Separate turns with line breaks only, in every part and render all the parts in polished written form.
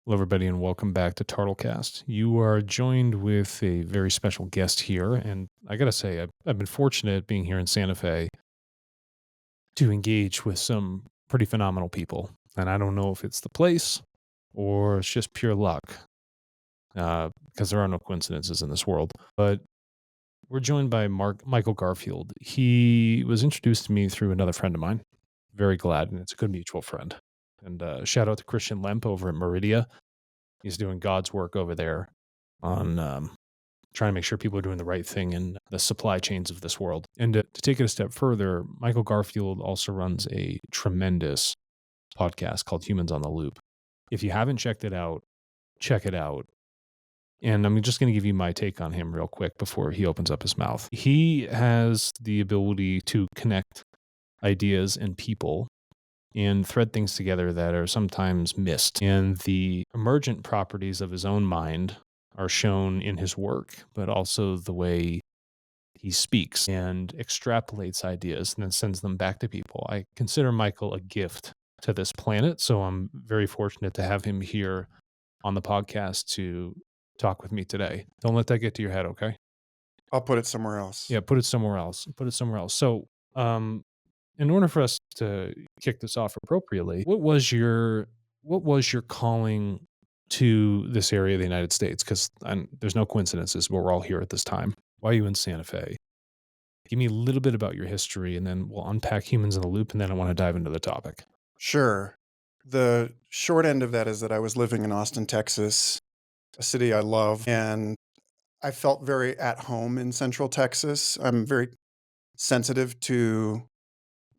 Hello, everybody, and welcome back to TartleCast. You are joined with a very special guest here, and I gotta say, I've been fortunate being here in Santa Fe to engage with some pretty phenomenal people. And I don't know if it's the place or it's just pure luck, because there are no coincidences in this world. But we're joined by Michael Garfield. He was introduced to me through another friend of mine. Very glad, and it's a good mutual friend. And shout out to Christian Lemp over at Meridia. He's doing God's work over there on trying to make sure people are doing the right thing in the supply chains of this world. And to take it a step further, Michael Garfield also runs a tremendous podcast called Humans on the Loop. If you haven't checked it out, check it out. And I'm just going to give you my take on him real quick before he opens up his mouth. He has the ability to connect ideas and people and thread things together that are sometimes missed. And the emergent properties of his own mind are shown in his work, but also the way he speaks and extrapolates ideas and then sends them back to people. I consider Michael a gift to this planet, so I'm very fortunate to have him here on the podcast to talk with me today. Don't let that get to your head, okay?
I'll put it somewhere else.
Yeah, put it somewhere else. Put it somewhere else. So, in order for us to kick this off appropriately, what was your calling to this area of the United States? Because there's no coincidences, but we're all here at this time. Why are you in Santa Fe? Give me a little bit about your history, and then we'll unpack Humans in the Loop, and then I want to dive into the topic.
Sure. The short end of that is that I was living in Austin, Texas, a city I love, and I felt very at home in Central Texas. I'm very sensitive to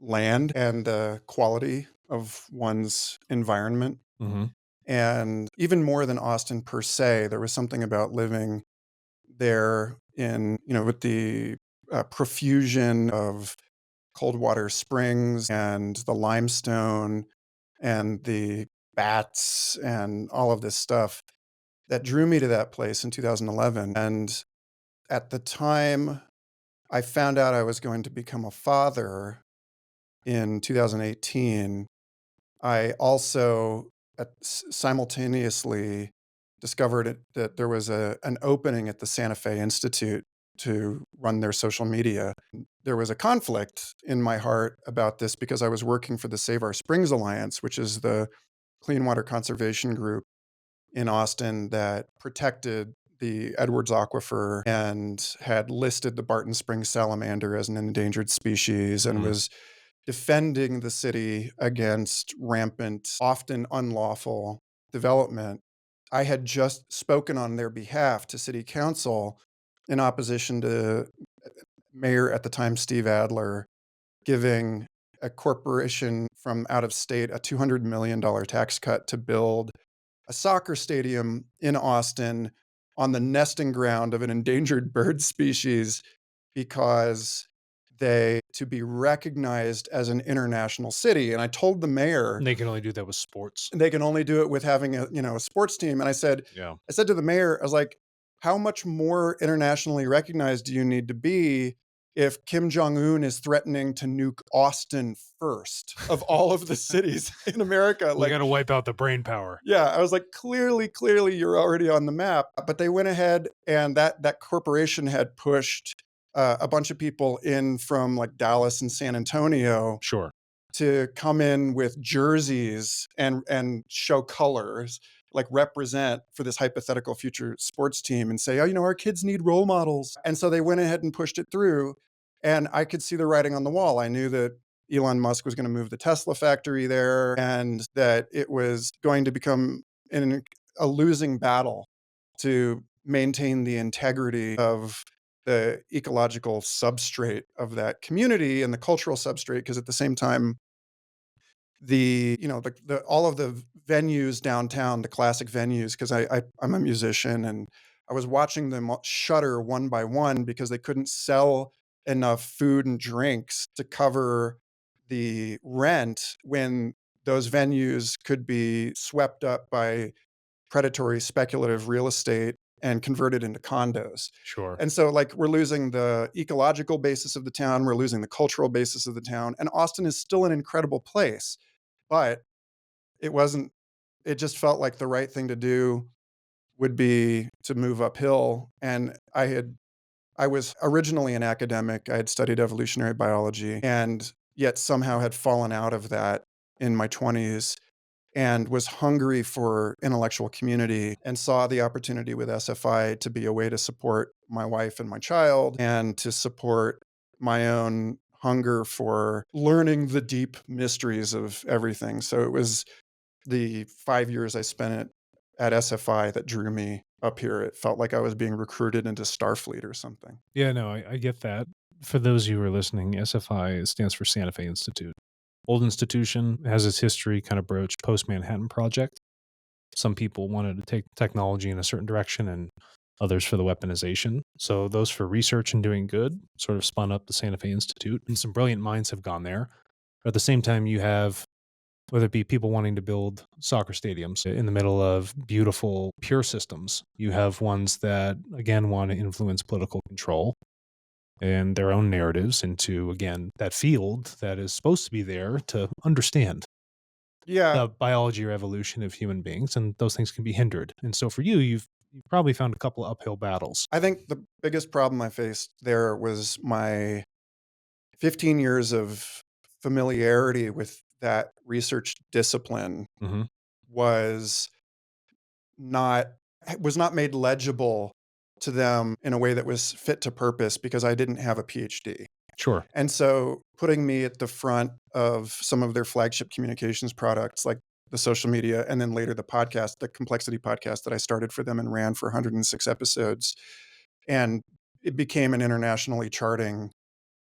land and the quality of one's environment.
Mm-hmm.
And even more than Austin per se, there was something about living there with the profusion of cold water springs and the limestone and the bats and all of this stuff that drew me to that place in 2011. And at the time I found out I was going to become a father in 2018, I also simultaneously discovered that there was an opening at the Santa Fe Institute to run their social media. There was a conflict in my heart about this because I was working for the Save Our Springs Alliance, which is the clean water conservation group in Austin that protected the Edwards Aquifer and had listed the Barton Springs salamander as an endangered species and
Mm-hmm.
was defending the city against rampant, often unlawful development. I had just spoken on their behalf to city council in opposition to mayor at the time, Steve Adler, giving a corporation from out of state a $200 million tax cut to build a soccer stadium in Austin on the nesting ground of an endangered bird species because to be recognized as an international city. And I told the mayor
They can only do that with sports.
they can only do it with having a sports team. And
Yeah.
I said to the mayor, I was like, how much more internationally recognized do you need to be if Kim Jong-un is threatening to nuke Austin first of all of the cities in America?
We
Like,
got to wipe out the brain power.
yeah, I was like, clearly, you're already on the map. But they went ahead, and that corporation had pushed a bunch of people in from like Dallas and San Antonio
Sure.
to come in with jerseys and show colors, like represent for this hypothetical future sports team and say, oh, our kids need role models. And so they went ahead and pushed it through. And I could see the writing on the wall. I knew that Elon Musk was going to move the Tesla factory there and that it was going to become a losing battle to maintain the integrity of the ecological substrate of that community and the cultural substrate. Because at the same time, the all of the venues downtown, the classic venues, because I'm a musician and I was watching them shutter one by one because they couldn't sell enough food and drinks to cover the rent when those venues could be swept up by predatory speculative real estate and converted into condos.
Sure.
And so like we're losing the ecological basis of the town, we're losing the cultural basis of the town, and Austin is still an incredible place, but it wasn't it just felt like the right thing to do would be to move uphill. And I was originally an academic. I had studied evolutionary biology and yet somehow had fallen out of that in my 20s and was hungry for intellectual community and saw the opportunity with SFI to be a way to support my wife and my child and to support my own hunger for learning the deep mysteries of everything. So it was the 5 years I spent at SFI that drew me up here. It felt like I was being recruited into Starfleet or something.
Yeah, no, I get that. For those of you who are listening, SFI stands for Santa Fe Institute. Old institution, has its history kind of broached post Manhattan Project. Some people wanted to take technology in a certain direction and others for the weaponization. So those for research and doing good sort of spun up the Santa Fe Institute, and some brilliant minds have gone there. But at the same time, you have whether it be people wanting to build soccer stadiums in the middle of beautiful, pure systems. You have ones that, again, want to influence political control and their own narratives into, again, that field that is supposed to be there to understand
Yeah,
the biology or evolution of human beings, and those things can be hindered. And so for you, you've probably found a couple of uphill battles.
I think the biggest problem I faced there was my 15 years of familiarity with that research discipline
Hmm.
was not was not made legible to them in a way that was fit to purpose because I didn't have a PhD.
Sure.
And so putting me at the front of some of their flagship communications products like the social media and then later the podcast, the Complexity podcast that I started for them and ran for 106 episodes, and it became an internationally charting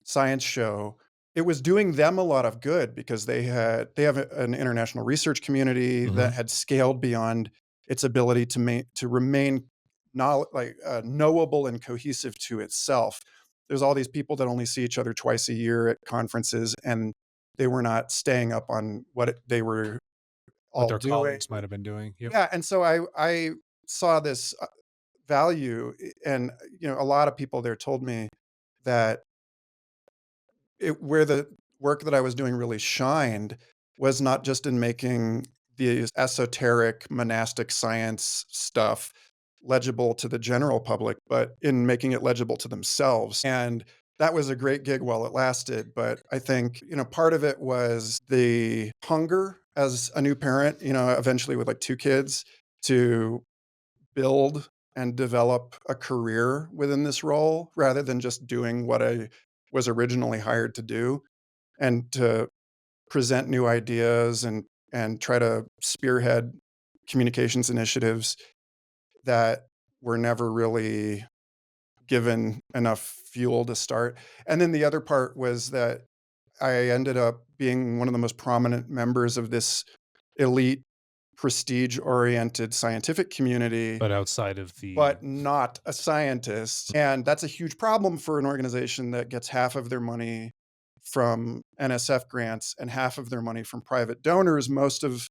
science show. It was doing them a lot of good because they have an international research community
Hmm.
that had scaled beyond its ability to remain knowable and cohesive to itself. There's all these people that only see each other twice a year at conferences, and they were not staying up on they were
What
all
their
doing.
colleagues might have been doing. Yep.
Yeah, and so I saw this value, and a lot of people there told me that where the work that I was doing really shined was not just in making these esoteric monastic science stuff legible to the general public, but in making it legible to themselves. And that was a great gig while it lasted. But I think, part of it was the hunger as a new parent, eventually with like two kids to build and develop a career within this role rather than just doing what I was originally hired to do and to present new ideas and try to spearhead communications initiatives that were never really given enough fuel to start. And then the other part was that I ended up being one of the most prominent members of this elite prestige oriented scientific community,
But outside of the
but not a scientist. And that's a huge problem for an organization that gets half of their money from NSF grants and half of their money from private donors, most of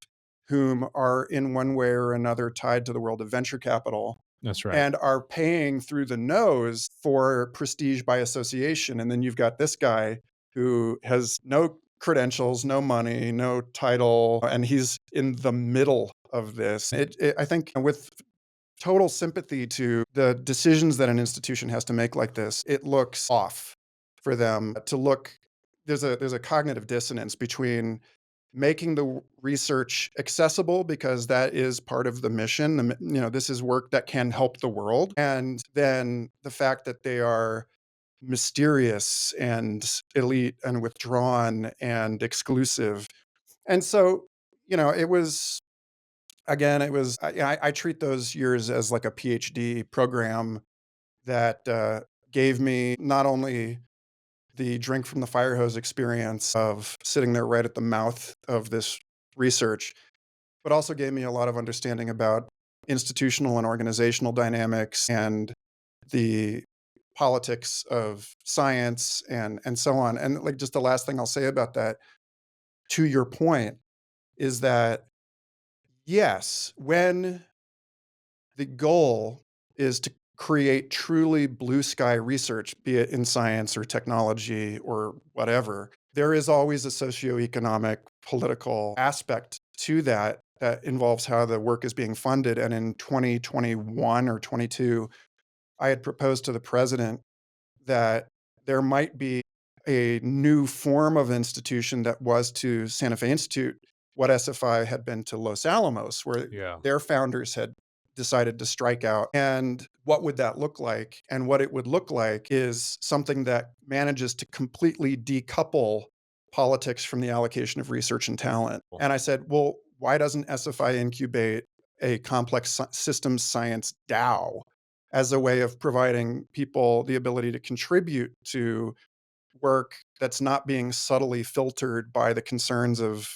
whom are in one way or another tied to the world of venture capital
that's right.
and are paying through the nose for prestige by association. And then you've got this guy who has no credentials, no money, no title, and he's in the middle of this. I think with total sympathy to the decisions that an institution has to make like this, it looks off for them to look. There's a cognitive dissonance between making the research accessible because that is part of the mission. This is work that can help the world, and then the fact that they are mysterious and elite and withdrawn and exclusive. And so, it was again, it was I treat those years as like a PhD program that gave me not only the drink from the fire hose experience of sitting there right at the mouth of this research, but also gave me a lot of understanding about institutional and organizational dynamics and the politics of science and so on. And like just the last thing I'll say about that, to your point, is that yes, when the goal is to create truly blue sky research, be it in science or technology or whatever, there is always a socioeconomic, political aspect to that. that involves how the work is being funded. And in 2021 or 22, I had proposed to the president that there might be a new form of institution that was to Santa Fe Institute what SFI had been to Los Alamos, where
Yeah.
their founders had decided to strike out. And what would that look like? And what it would look like is something that manages to completely decouple politics from the allocation of research and talent.
Cool.
And I said, well, why doesn't SFI incubate a complex systems science DAO as a way of providing people the ability to contribute to work that's not being subtly filtered by the concerns of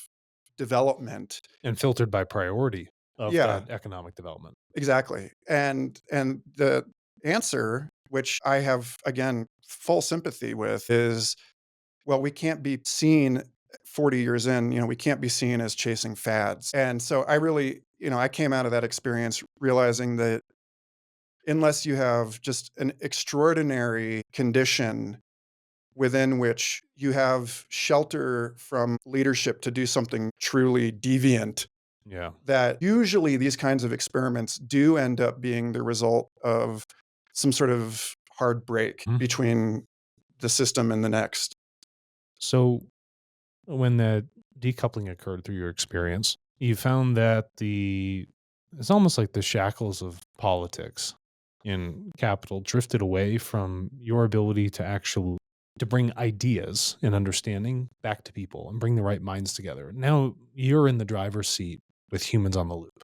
development?
And filtered by priority of
Yeah,
that economic development.
exactly. And the answer, which I have again full sympathy with, is well, we can't be seen 40 years in, we can't be seen as chasing fads. And so I really, I came out of that experience realizing that unless you have just an extraordinary condition within which you have shelter from leadership to do something truly deviant,
Yeah.
that usually these kinds of experiments do end up being the result of some sort of hard break
Mhm.
between the system and the next.
So when that decoupling occurred through your experience, you found that it's almost like the shackles of politics in capital drifted away from your ability to actually to bring ideas and understanding back to people and bring the right minds together. Now you're in the driver's seat with humans on the loop.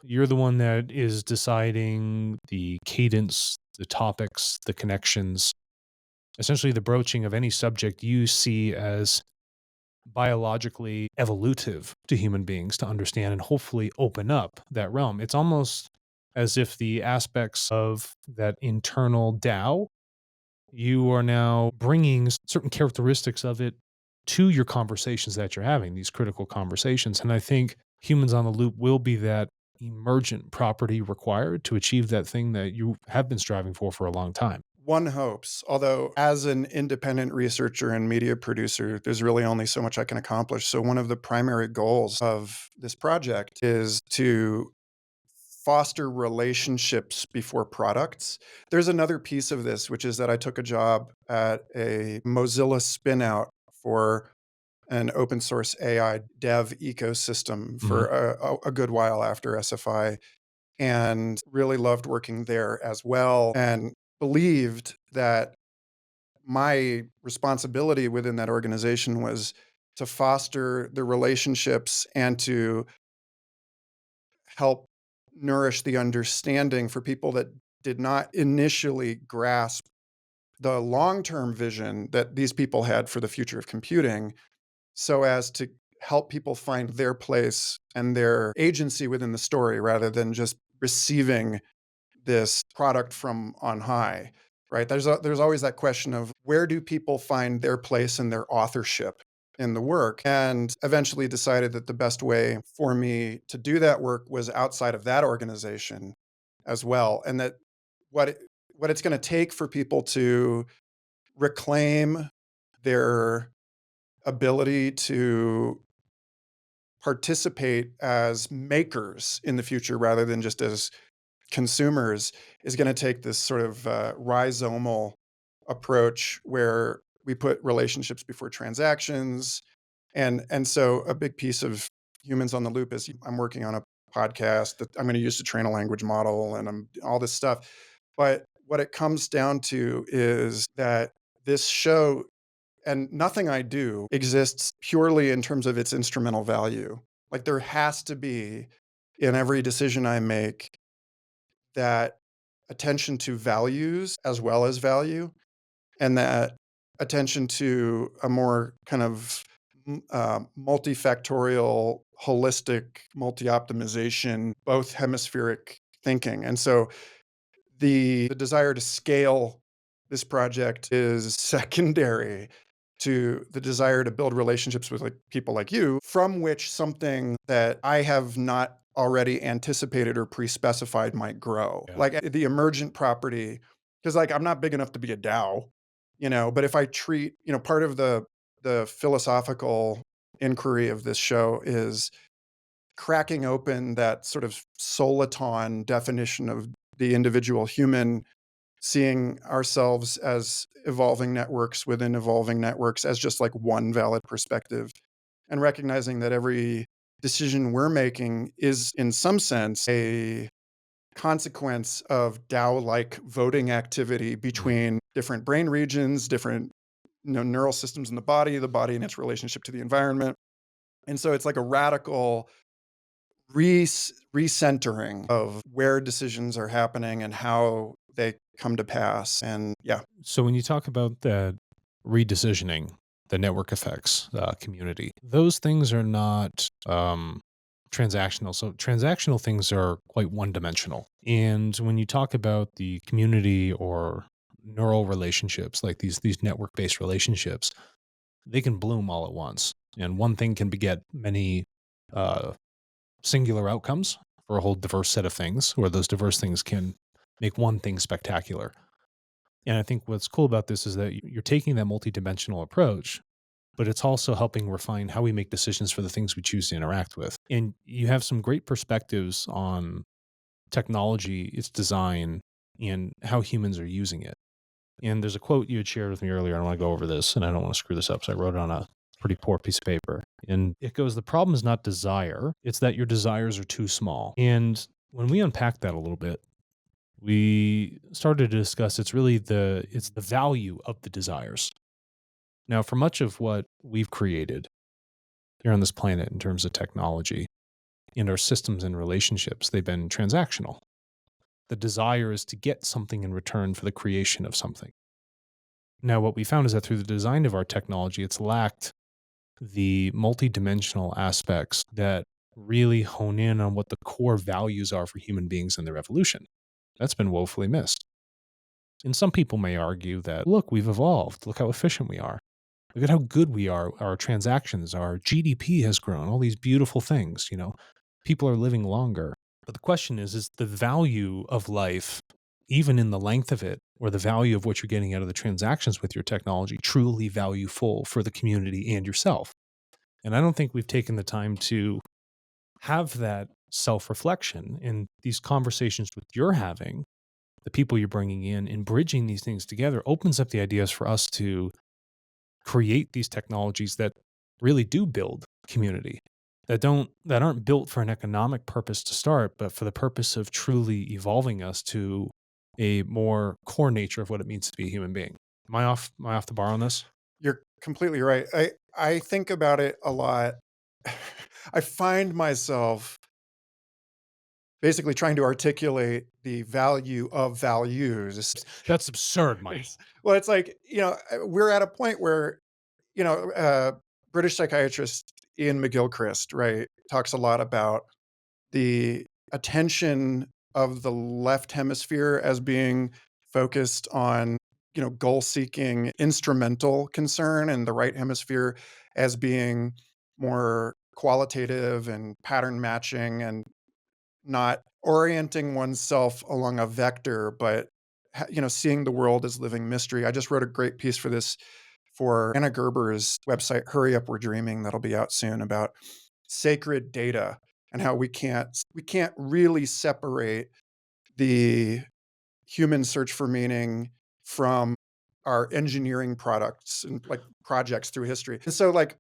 You're the one that is deciding the cadence, the topics, the connections, essentially the broaching of any subject you see as biologically evolutive to human beings to understand and hopefully open up that realm. It's almost as if the aspects of that internal Tao, you are now bringing certain characteristics of it to your conversations that you're having, these critical conversations. And I think humans on the loop will be that emergent property required to achieve that thing that you have been striving for a long time.
One hopes, although as an independent researcher and media producer, there's really only so much I can accomplish. So one of the primary goals of this project is to foster relationships before products. There's another piece of this, which is that I took a job at a Mozilla spinout for an open source AI dev ecosystem
Mhm.
for a good while after SFI, and really loved working there as well, and believed that my responsibility within that organization was to foster the relationships and to help nourish the understanding for people that did not initially grasp the long-term vision that these people had for the future of computing, so as to help people find their place and their agency within the story rather than just receiving this product from on high, right? There's always that question of where do people find their place and their authorship in the work, and eventually decided that the best way for me to do that work was outside of that organization as well, and that what it, what it's going to take for people to reclaim their ability to participate as makers in the future rather than just as consumers is going to take this sort of rhizomal approach where we put relationships before transactions. And so a big piece of humans on the loop is I'm working on a podcast that I'm going to use to train a language model and I'm all this stuff. But what it comes down to is that this show and nothing I do exists purely in terms of its instrumental value. Like there has to be in every decision I make that attention to values as well as value, and that attention to a more kind of multifactorial, holistic, multi-optimization, both hemispheric thinking. And so the desire to scale this project is secondary to the desire to build relationships with like people like you, from which something that I have not already anticipated or pre-specified might grow.
Yeah.
Like the emergent property, because like I'm not big enough to be a DAO, but if I treat, part of the philosophical inquiry of this show is cracking open that sort of soliton definition of the individual human, seeing ourselves as evolving networks within evolving networks as just like one valid perspective, and recognizing that every decision we're making is, in some sense, a consequence of DAO-like voting activity
Mhm.
between different brain regions, different neural systems in the body and its relationship to the environment. And so it's like a radical recentering of where decisions are happening and how they come to pass. And yeah,
So when you talk about that redecisioning, the network effects, community, those things are not transactional. So transactional things are quite one dimensional. And when you talk about the community or neural relationships, like these network based relationships, they can bloom all at once. And one thing can beget many uh, singular outcomes for a whole diverse set of things, or those diverse things can make one thing spectacular. And I think what's cool about this is that you're taking that multidimensional approach, but it's also helping refine how we make decisions for the things we choose to interact with. And you have some great perspectives on technology, its design, and how humans are using it. And there's a quote you had shared with me earlier. I want to go over this, and I don't want to screw this up. So I wrote it on a pretty poor piece of paper. And it goes, the problem is not desire, it's that your desires are too small. And when we unpack that a little bit, we started to discuss it's the value of the desires. Now, for much of what we've created here on this planet in terms of technology and our systems and relationships, they've been transactional. The desire is to get something in return for the creation of something. Now, what we found is that through the design of our technology, it's lacked the multidimensional aspects that really hone in on what the core values are for human beings and their evolution. That's been woefully missed. And some people may argue that, look, we've evolved. Look how efficient we are. Look at how good we are. Our transactions, our GDP has grown, all these beautiful things, people are living longer. But the question is the value of life, even in the length of it, or the value of what you're getting out of the transactions with your technology, truly valueful for the community and yourself? And I don't think we've taken the time to have that self reflection in these conversations with you're having, the people you're bringing in, and bridging these things together opens up the ideas for us to create these technologies that really do build community, that aren't built for an economic purpose to start, but for the purpose of truly evolving us to a more core nature of what it means to be a human being. Am I off the bar on this?
you're completely right. I think about it a lot. I find myself basically trying to articulate the value of values.
That's absurd, Mike.
Well, it's like, we're at a point where, you know, uh, British psychiatrist Ian McGilchrist, right, talks a lot about the attention of the left hemisphere as being focused on, goal-seeking instrumental concern, and the right hemisphere as being more qualitative and pattern matching and not orienting oneself along a vector, but seeing the world as living mystery. I just wrote a great piece for this for Anna Gerber's website, Hurry Up, We're Dreaming, that'll be out soon, about sacred data and how we can't really separate the human search for meaning from our engineering products and like projects through history. And so like,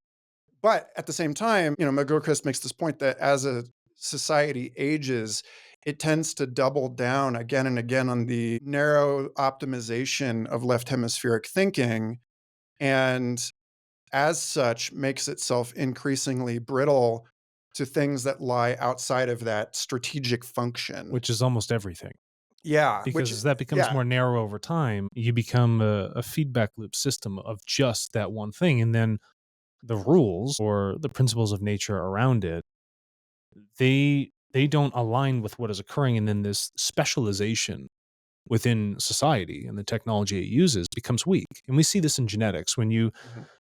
but at the same time, McGilchrist makes this point that as a society ages, it tends to double down again and again on the narrow optimization of left hemispheric thinking, and as such makes itself increasingly brittle to things that lie outside of that strategic function.
Which is almost everything.
Yeah,
Because
which
as that becomes
yeah,
more narrow over time, you become a feedback loop system of just that one thing. And then the rules or the principles of nature around it, they don't align with what is occurring. And then this specialization within society and the technology it uses becomes weak. And we see this in genetics. When
mhm.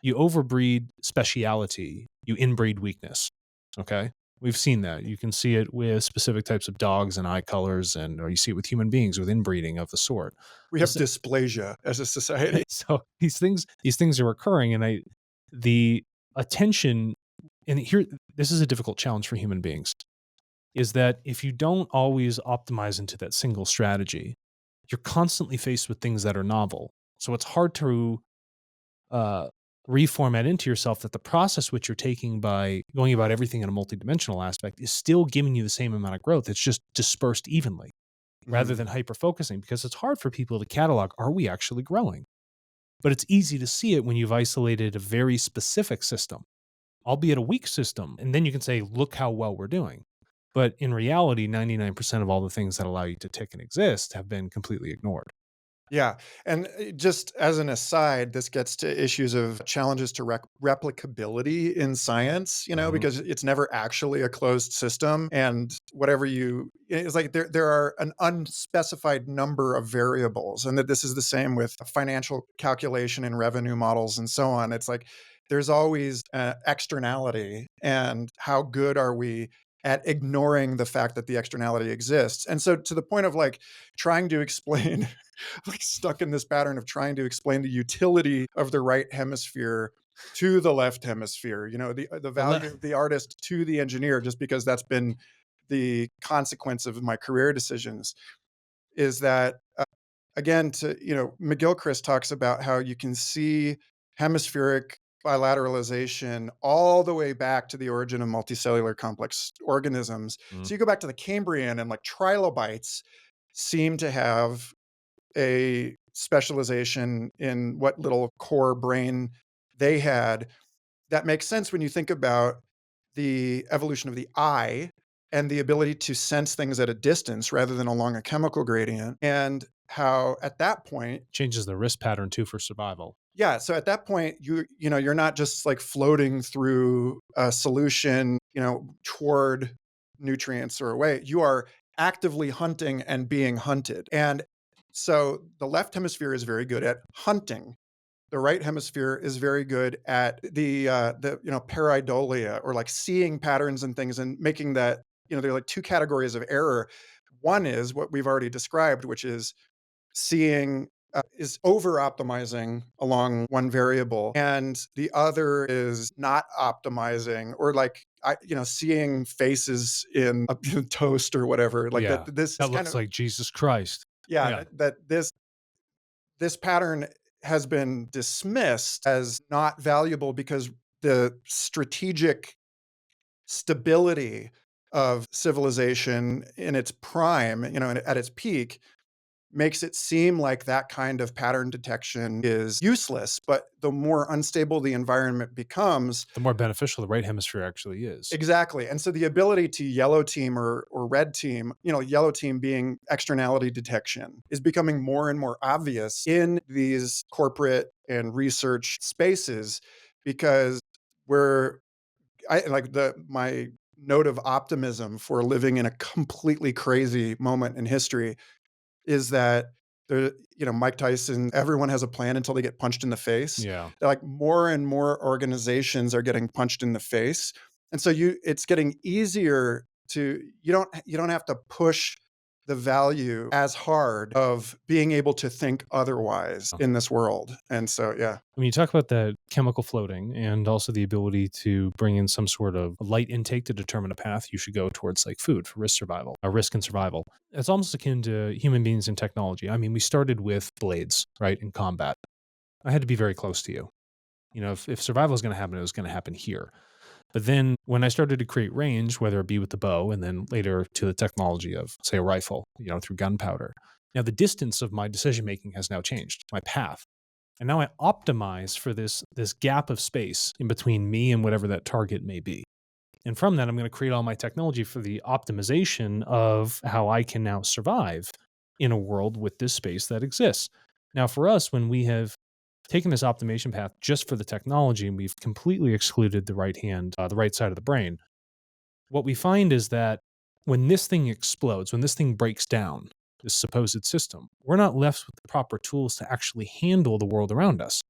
you overbreed speciality, you inbreed weakness. Okay? We've seen that. You can see it with specific types of dogs and eye colors, or you see it with human beings with inbreeding of the sort.
We have dysplasia as a society.
So these things are occurring, and the attention and here, this is a difficult challenge for human beings, is that if you don't always optimize into that single strategy, you're constantly faced with things that are novel. So it's hard to uh, reformat into yourself that the process which you're taking by going about everything in a multidimensional aspect is still giving you the same amount of growth. It's just dispersed evenly rather
Mhm.
than hyper focusing, because it's hard for people to catalog, are we actually growing? But it's easy to see it when you've isolated a very specific system, albeit a weak system. And then you can say, look how well we're doing. But in reality, 99% of all the things that allow you to tick and exist have been completely ignored.
Yeah, and, just as an aside, this gets to issues of challenges to replicability in science,
Mhm.
because it's never actually a closed system, and whatever you it's like there are an unspecified number of variables, and that this is the same with financial calculation and revenue models and so on. It's like there's always, externality, and how good are we at ignoring the fact that the externality exists? And so to the point of, like, trying to explain like stuck in this pattern of trying to explain the utility of the right hemisphere to the left hemisphere, the
Well,
value of the artist to the engineer, just because that's been the consequence of my career decisions. Is that again, to McGilchrist talks about how you can see hemispheric bilateralization all the way back to the origin of multicellular complex organisms.
mm,
So you go back to the Cambrian, and like trilobites seem to have a specialization in what little core brain they had. That makes sense when you think about the evolution of the eye and the ability to sense things at a distance rather than along a chemical gradient, and how at that point,
changes the risk pattern too for survival.
yeah, so at that point, you're not just like floating through a solution, toward nutrients or away. You are actively hunting and being hunted. And so the left hemisphere is very good at hunting. The right hemisphere is very good at the pareidolia, or like seeing patterns and things and making that, there are like two categories of error. One is what we've already described, which is seeing is over optimizing along one variable, and the other is not optimizing, or like seeing faces in a toast or whatever, like that.
Yeah.
This is
That
kind
looks
of,
like Jesus Christ.
yeah,
Yeah.
that this pattern has been dismissed as not valuable because the strategic stability of civilization in its prime, at its peak, makes it seem like that kind of pattern detection is useless. But the more unstable the environment becomes,
The more beneficial the right hemisphere actually is.
exactly. And so the ability to yellow team or red team, yellow team being externality detection, is becoming more and more obvious in these corporate and research spaces, because we're I like the my note of optimism for living in a completely crazy moment in history is that Mike Tyson, everyone has a plan until they get punched in the face.
Yeah.
Like more and more organizations are getting punched in the face. And so it's getting easier to you don't have to push the value as hard of being able to think otherwise in this world. And so yeah.
When you talk about that chemical floating and also the ability to bring in some sort of light intake to determine a path you should go towards, like food for risk and survival, it's almost akin to human beings and technology. I mean, we started with blades, right, in combat. I had to be very close to you. If survival is going to happen, it was going to happen here. But then when I started to create range, whether it be with the bow and then later to the technology of, say, a rifle, through gunpowder, now the distance of my decision making has now changed, my path. And now I optimize for this gap of space in between me and whatever that target may be. And from that, I'm going to create all my technology for the optimization of how I can now survive in a world with this space that exists. Now, for us, when we have taken this optimization path just for the technology and we've completely excluded the right side of the brain, what we find is that when this thing explodes, when this thing breaks down, this supposed system, we're not left with the proper tools to actually handle the world around us.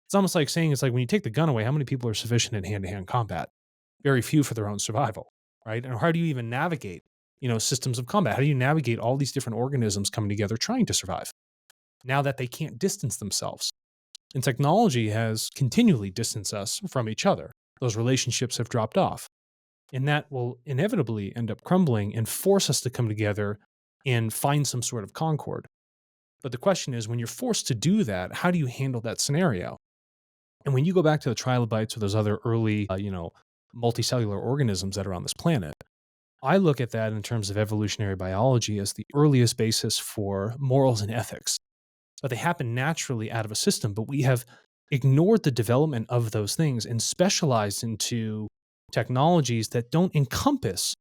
It's almost like saying, it's like when you take the gun away, how many people are sufficient in hand to hand combat? Very few for their own survival, right? And how do you even navigate, systems of combat? How do you navigate all these different organisms coming together trying to survive now that they can't distance themselves? And technology has continually distanced us from each other. those relationships have dropped off. And that will inevitably end up crumbling and force us to come together and find some sort of concord. But the question is, when you're forced to do that, how do you handle that scenario? And when you go back to the trilobites or those other early, multicellular organisms that are on this planet, I look at that in terms of evolutionary biology as the earliest basis for morals and ethics. But they happen naturally out of a system, but we have ignored the development of those things and specialized into technologies that don't encompass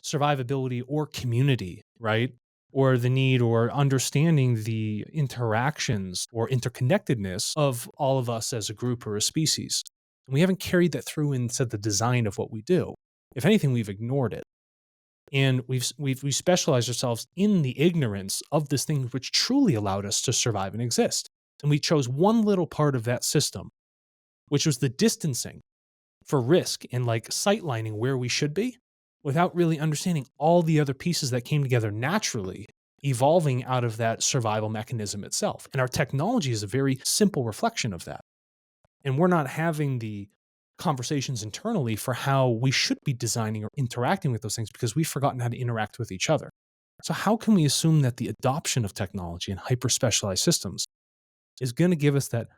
survivability or community, right? Or the need or understanding the interactions or interconnectedness of all of us as a group or a species. And we haven't carried that through into the design of what we do. If anything, we've ignored it. And we specialized ourselves in the ignorance of this thing which truly allowed us to survive and exist. And we chose one little part of that system, which was the distancing for risk and like sightlining where we should be without really understanding all the other pieces that came together naturally, evolving out of that survival mechanism itself. And our technology is a very simple reflection of that. And we're not having the conversations internally for how we should be designing or interacting with those things because we've forgotten how to interact with each other. So, how can we assume that the adoption of technology and hyper specialized systems is going to give us that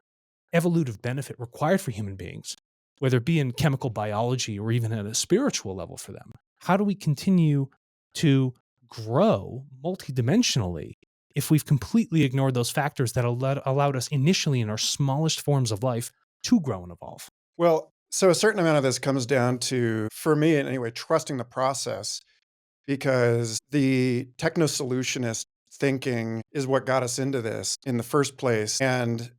evolutive benefit required for human beings, whether it be in chemical biology or even at a spiritual level for them? How do we continue to grow multidimensionally if we've completely ignored those factors that allowed us initially in our smallest forms of life to grow and evolve?
Well, so a certain amount of this comes down to, for me anyway, trusting the process, because the techno solutionist thinking is what got us into this in the first place. And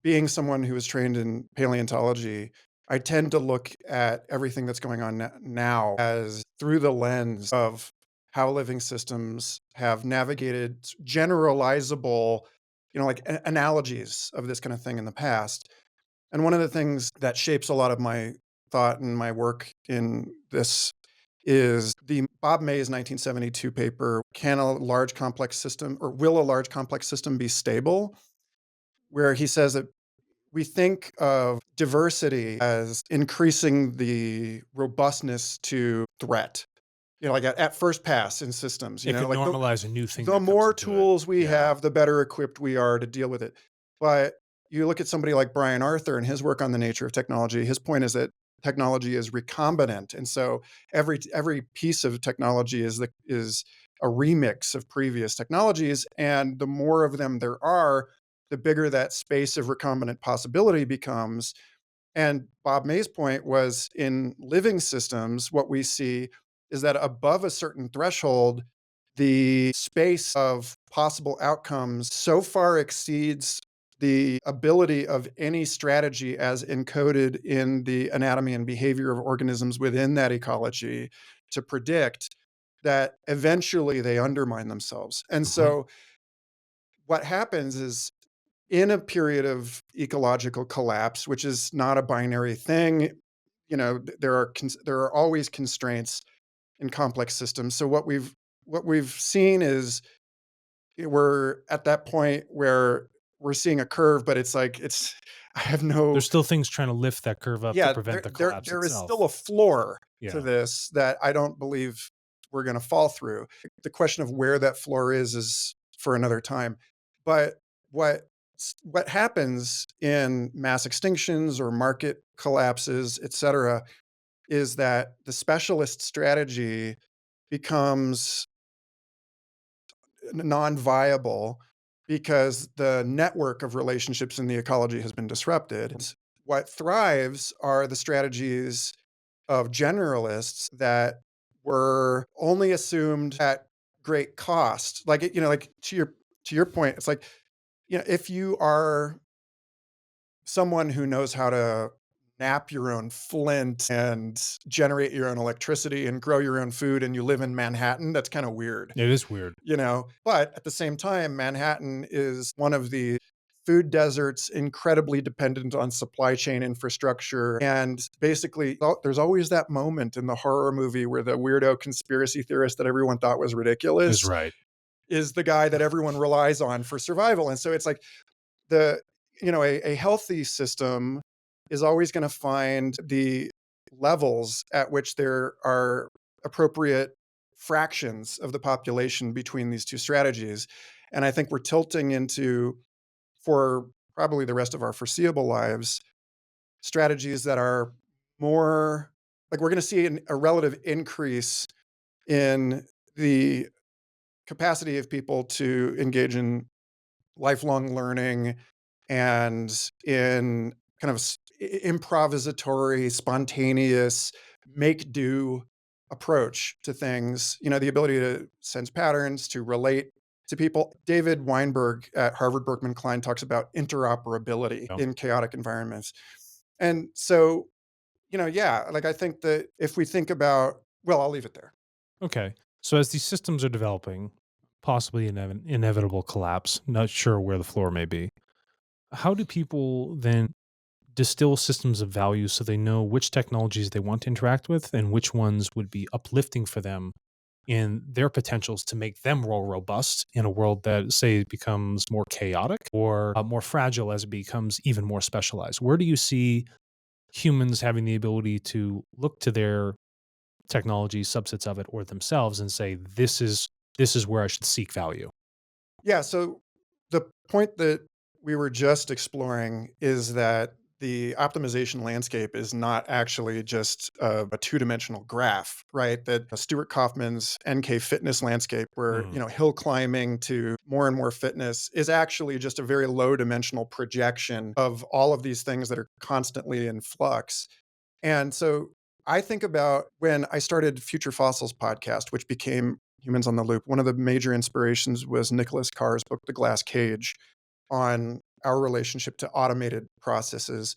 being someone who was trained in paleontology, I tend to look at everything that's going on now as through the lens of how living systems have navigated generalizable, like analogies of this kind of thing in the past. And one of the things that shapes a lot of my thought and my work in this is the Bob May's 1972 paper, Can a Large Complex System, or Will a Large Complex System Be Stable? Where he says that we think of diversity as increasing the robustness to threat. Like at first pass in systems,
It could
like
normalize a new thing
the
that comes
more
into it.
tools we
Yeah.
have, the better equipped we are to deal with it. But you look at somebody like Brian Arthur and his work on the nature of technology, his point is that technology is recombinant. And so every piece of technology is a remix of previous technologies. And the more of them there are, the bigger that space of recombinant possibility becomes. And Bob May's point was, in living systems, what we see is that above a certain threshold, the space of possible outcomes so far exceeds the ability of any strategy as encoded in the anatomy and behavior of organisms within that ecology to predict that eventually they undermine themselves. And
Mhm.
so what happens is, in a period of ecological collapse, which is not a binary thing, there are always constraints in complex systems. So what we've seen is we're at that point where we're seeing a curve, but it's like I have no
There's still things trying to lift that curve up to
yeah,
prevent the
there
collapse
there is
itself.
still a floor to
Yeah.
this that I don't believe we're going to fall through. The question of where that floor is for another time. But what what happens in mass extinctions or market collapses, et cetera, is that the specialist strategy becomes non-viable because the network of relationships in the ecology has been disrupted. What thrives are the strategies of generalists that were only assumed at great cost. Like, like to your point, it's like, if you are someone who knows how to nap your own flint and generate your own electricity and grow your own food and you live in Manhattan, that's kind of weird.
It is weird.
But at the same time, Manhattan is one of the food deserts, incredibly dependent on supply chain infrastructure. And basically, there's always that moment in the horror movie where the weirdo conspiracy theorist that everyone thought was
Is
ridiculous
right.
is the guy that everyone relies on for survival. And so it's like a healthy system is always going to find the levels at which there are appropriate fractions of the population between these two strategies. And I think we're tilting into, for probably the rest of our foreseeable lives, strategies that are more like we're going to see a relative increase in the capacity of people to engage in lifelong learning and in kind of improvisatory, spontaneous, make do approach to things. The ability to sense patterns, to relate to people. David Weinberg at Harvard Berkman Klein talks about interoperability
Yeah.
in chaotic environments. And so, yeah, like I think that if we think about, well, I'll leave it there.
Okay. So as these systems are developing, possibly inevitable collapse, not sure where the floor may be, how do people then distill systems of value so they know which technologies they want to interact with and which ones would be uplifting for them in their potentials to make them more robust in a world that, say, becomes more chaotic or more fragile as it becomes even more specialized? Where do you see humans having the ability to look to their technology, subsets of it, or themselves and say, this is where I should seek value?
Yeah, so the point that we were just exploring is that the optimization landscape is not actually just a two-dimensional graph, right? That Stuart Kaufman's NK fitness landscape, where
Mm.
hill climbing to more and more fitness, is actually just a very low-dimensional projection of all of these things that are constantly in flux. And so I think about when I started Future Fossils podcast, which became Humans on the Loop. One of the major inspirations was Nicholas Carr's book, The Glass Cage, on our relationship to automated processes.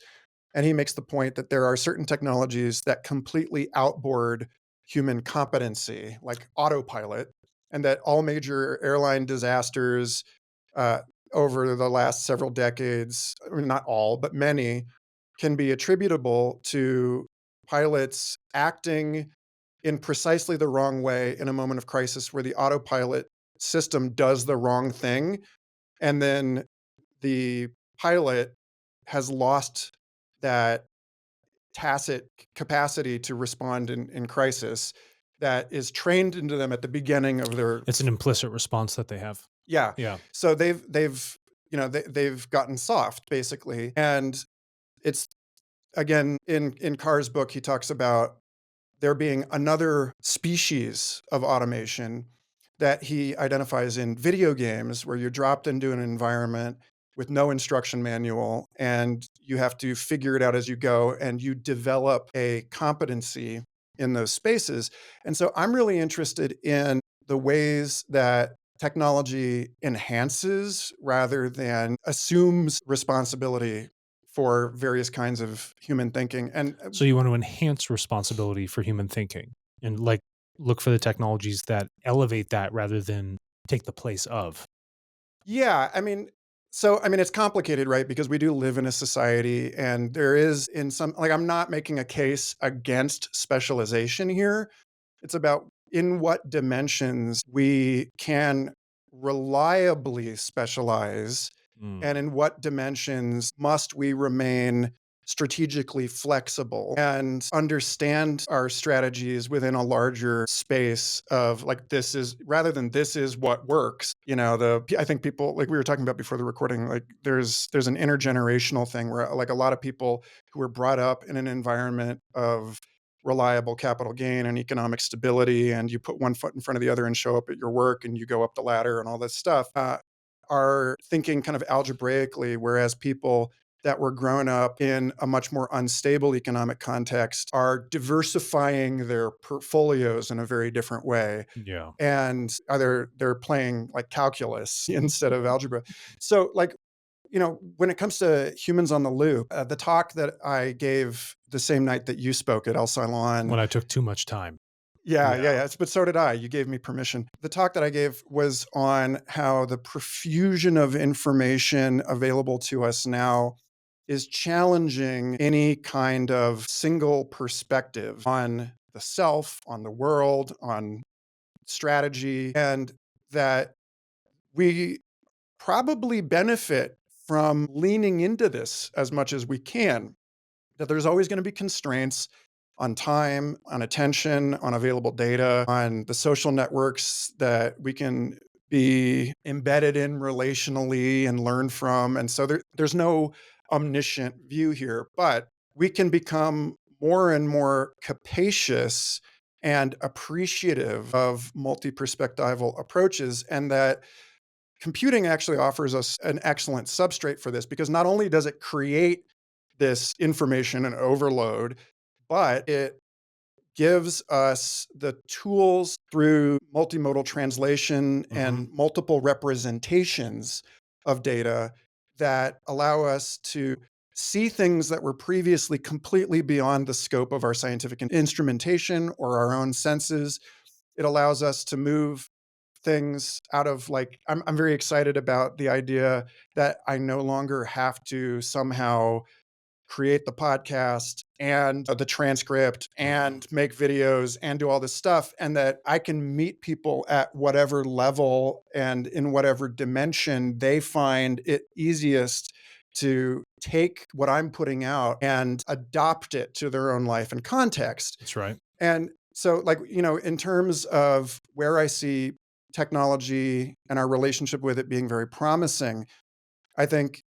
And he makes the point that there are certain technologies that completely outboard human competency, like autopilot, and that all major airline disasters uh, over the last several decades, I mean, not all, but many, can be attributable to pilots acting in precisely the wrong way in a moment of crisis where the autopilot system does the wrong thing. And then the pilot has lost that tacit capacity to respond in crisis that is trained into them at the beginning of their.
It's an implicit response that they have.
Yeah.
Yeah.
So they've gotten soft basically. And it's, again, in Carr's book, he talks about there being another species of automation that he identifies in video games where you're dropped into an environment with no instruction manual and you have to figure it out as you go and you develop a competency in those spaces. And so I'm really interested in the ways that technology enhances rather than assumes responsibility for various kinds of human thinking. And
So you want to enhance responsibility for human thinking and like look for the technologies that elevate that rather than take the place of.
yeah, I mean, it's complicated, right? Because we do live in a society and there is in some, like, I'm not making a case against specialization here. It's about in what dimensions we can reliably specialize
Mm.
and in what dimensions must we remain strategically flexible and understand our strategies within a larger space of, like, this is rather than this is what works. I think people, like we were talking about before the recording, like there's an intergenerational thing where, like, a lot of people who were brought up in an environment of reliable capital gain and economic stability, and you put one foot in front of the other and show up at your work and you go up the ladder and all this stuff, are thinking kind of algebraically, whereas people that were grown up in a much more unstable economic context are diversifying their portfolios in a very different way.
Yeah.
And either they're playing like calculus instead of algebra. So, like, when it comes to Humans on the Loop, the talk that I gave the same night that you spoke at El Ceylon.
When I took too much time.
Yeah,
Yeah.
yeah, yeah. But so did I. You gave me permission. The talk that I gave was on how the profusion of information available to us now is challenging any kind of single perspective on the self, on the world, on strategy, and that we probably benefit from leaning into this as much as we can. that there's always going to be constraints on time, on attention, on available data, on the social networks that we can be embedded in relationally and learn from. And so there's no omniscient view here, but we can become more and more capacious and appreciative of multi perspectival approaches. And that computing actually offers us an excellent substrate for this because not only does it create this information and overload, but it gives us the tools through multimodal translation
Hmm.
and multiple representations of data that allow us to see things that were previously completely beyond the scope of our scientific instrumentation or our own senses. It allows us to move things out of like I'm very excited about the idea that I no longer have to somehow create the podcast and the transcript and make videos and do all this stuff, and that I can meet people at whatever level and in whatever dimension they find it easiest to take what I'm putting out and adopt it to their own life and context.
That's right.
And so, like, in terms of where I see technology and our relationship with it being very promising, I think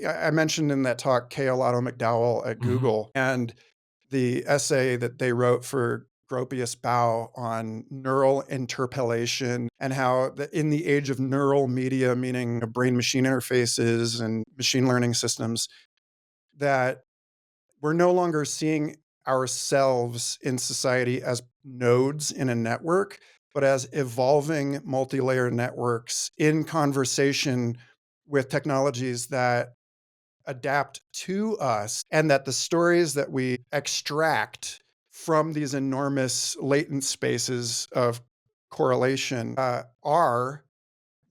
I mentioned in that talk K.L. Otto McDowell at
Hmm.
Google and the essay that they wrote for Gropius Bao on neural interpellation and how in the age of neural media, meaning brain machine interfaces and machine learning systems, that we're no longer seeing ourselves in society as nodes in a network, but as evolving multi-layer networks in conversation with technologies that adapt to us, and that the stories that we extract from these enormous latent spaces of correlation are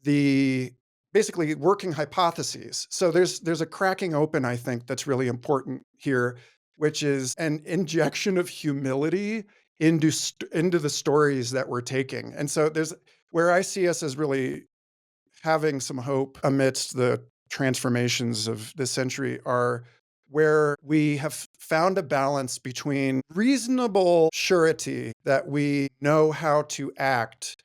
the basically working hypotheses. So there's a cracking open, I think, that's really important here, which is an injection of humility into the stories that we're taking. And so there's where I see us as really having some hope amidst the transformations of this century are where we have found a balance between reasonable surety that we know how to act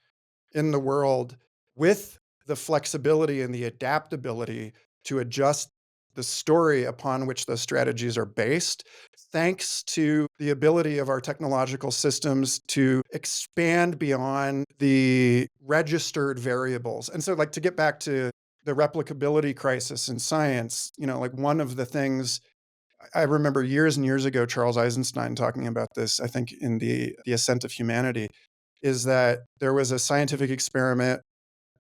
in the world with the flexibility and the adaptability to adjust the story upon which those strategies are based, thanks to the ability of our technological systems to expand beyond the registered variables. And so, like, to get back to the replicability crisis in science, like one of the things I remember years and years ago, Charles Eisenstein talking about this, I think in the Ascent of Humanity, is that there was a scientific experiment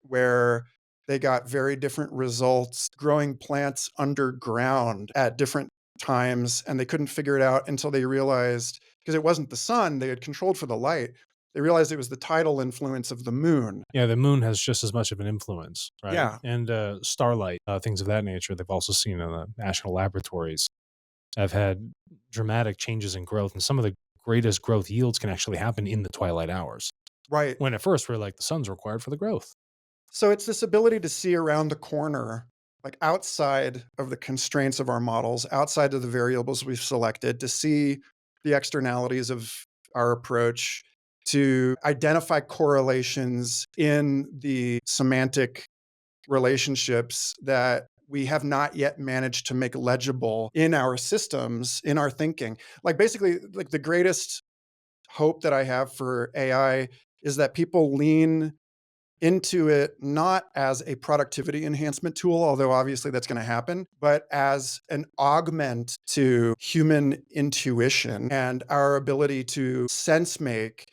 where they got very different results growing plants underground at different times, and they couldn't figure it out until they realized, because it wasn't the sun they had controlled for the light, they realized it was the tidal influence of the moon.
Yeah, the moon has just as much of an influence, right?
Yeah,
And starlight, things of that nature, they've also seen in the national laboratories have had dramatic changes in growth, and some of the greatest growth yields can actually happen in the twilight hours.
right.
When at first we're like, the sun's required for the growth.
So it's this ability to see around the corner, like outside of the constraints of our models, outside of the variables we've selected, to see the externalities of our approach, to identify correlations in the semantic relationships that we have not yet managed to make legible in our systems, in our thinking. Like, basically, like, the greatest hope that I have for AI is that people lean into it not as a productivity enhancement tool, although obviously that's going to happen, but as an augment to human intuition and our ability to sense make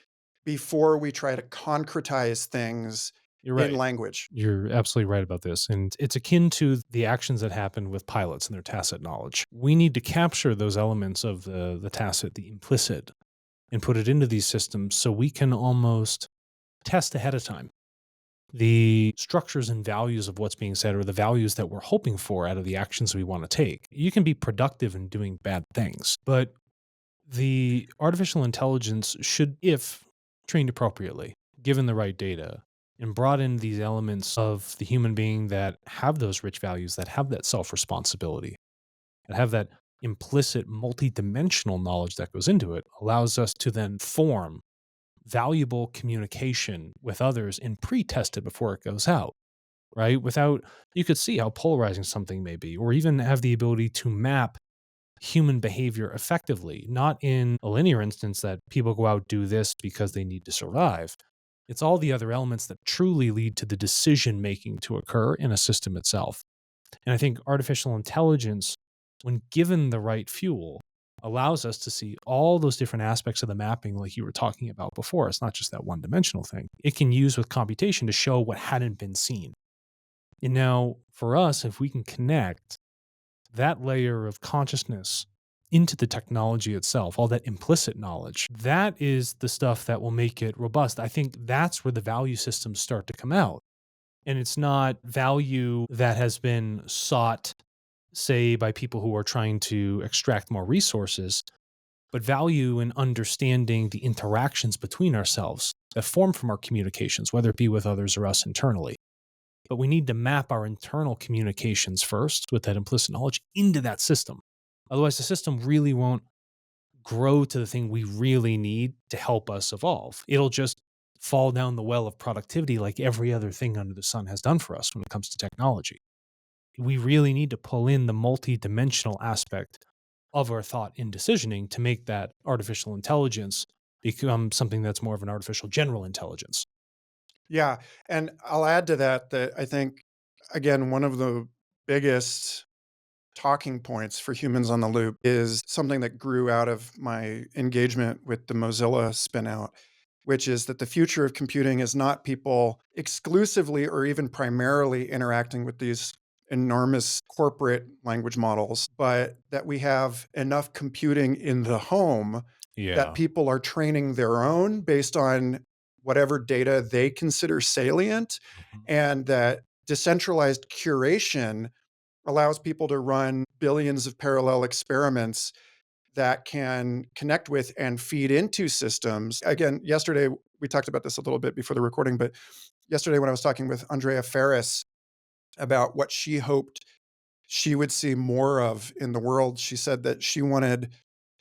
before we try to concretize things
You're
in
right.
language.
You're absolutely right about this. And it's akin to the actions that happen with pilots and their tacit knowledge. We need to capture those elements of the tacit, the implicit, and put it into these systems so we can almost test ahead of time the structures and values of what's being said or the values that we're hoping for out of the actions we want to take. You can be productive in doing bad things, but the artificial intelligence should, if trained appropriately, given the right data, and brought in these elements of the human being that have those rich values, that have that self responsibility, and have that implicit multidimensional knowledge that goes into it allows us to then form valuable communication with others and pre-test it before it goes out, right? Without, you could see how polarizing something may be, or even have the ability to map human behavior effectively, not in a linear instance that people go out do this because they need to survive. It's all the other elements that truly lead to the decision making to occur in a system itself. And I think artificial intelligence, when given the right fuel, allows us to see all those different aspects of the mapping, like you were talking about before. It's not just that one dimensional thing. It can use with computation to show what hadn't been seen. And now, for us, if we can connect that layer of consciousness into the technology itself, all that implicit knowledge, that is the stuff that will make it robust. I think that's where the value systems start to come out. And it's not value that has been sought, say, by people who are trying to extract more resources, but value in understanding the interactions between ourselves that form from our communications, whether it be with others or us internally. But we need to map our internal communications first with that implicit knowledge into that system. Otherwise, the system really won't grow to the thing we really need to help us evolve. It'll just fall down the well of productivity like every other thing under the sun has done for us when it comes to technology. We really need to pull in the multi-dimensional aspect of our thought in decisioning to make that artificial intelligence become something that's more of an artificial general intelligence.
Yeah, and I'll add to that that I think, again, one of the biggest talking points for Humans on the Loop is something that grew out of my engagement with the Mozilla spinout, which is that the future of computing is not people exclusively or even primarily interacting with these enormous corporate language models, but that we have enough computing in the home that
Yeah.
people are training their own based on whatever data they consider salient,
Mhm.
and that decentralized curation allows people to run billions of parallel experiments that can connect with and feed into systems. Again, yesterday, we talked about this a little bit before the recording, but yesterday when I was talking with Andrea Ferris about what she hoped she would see more of in the world, she said that she wanted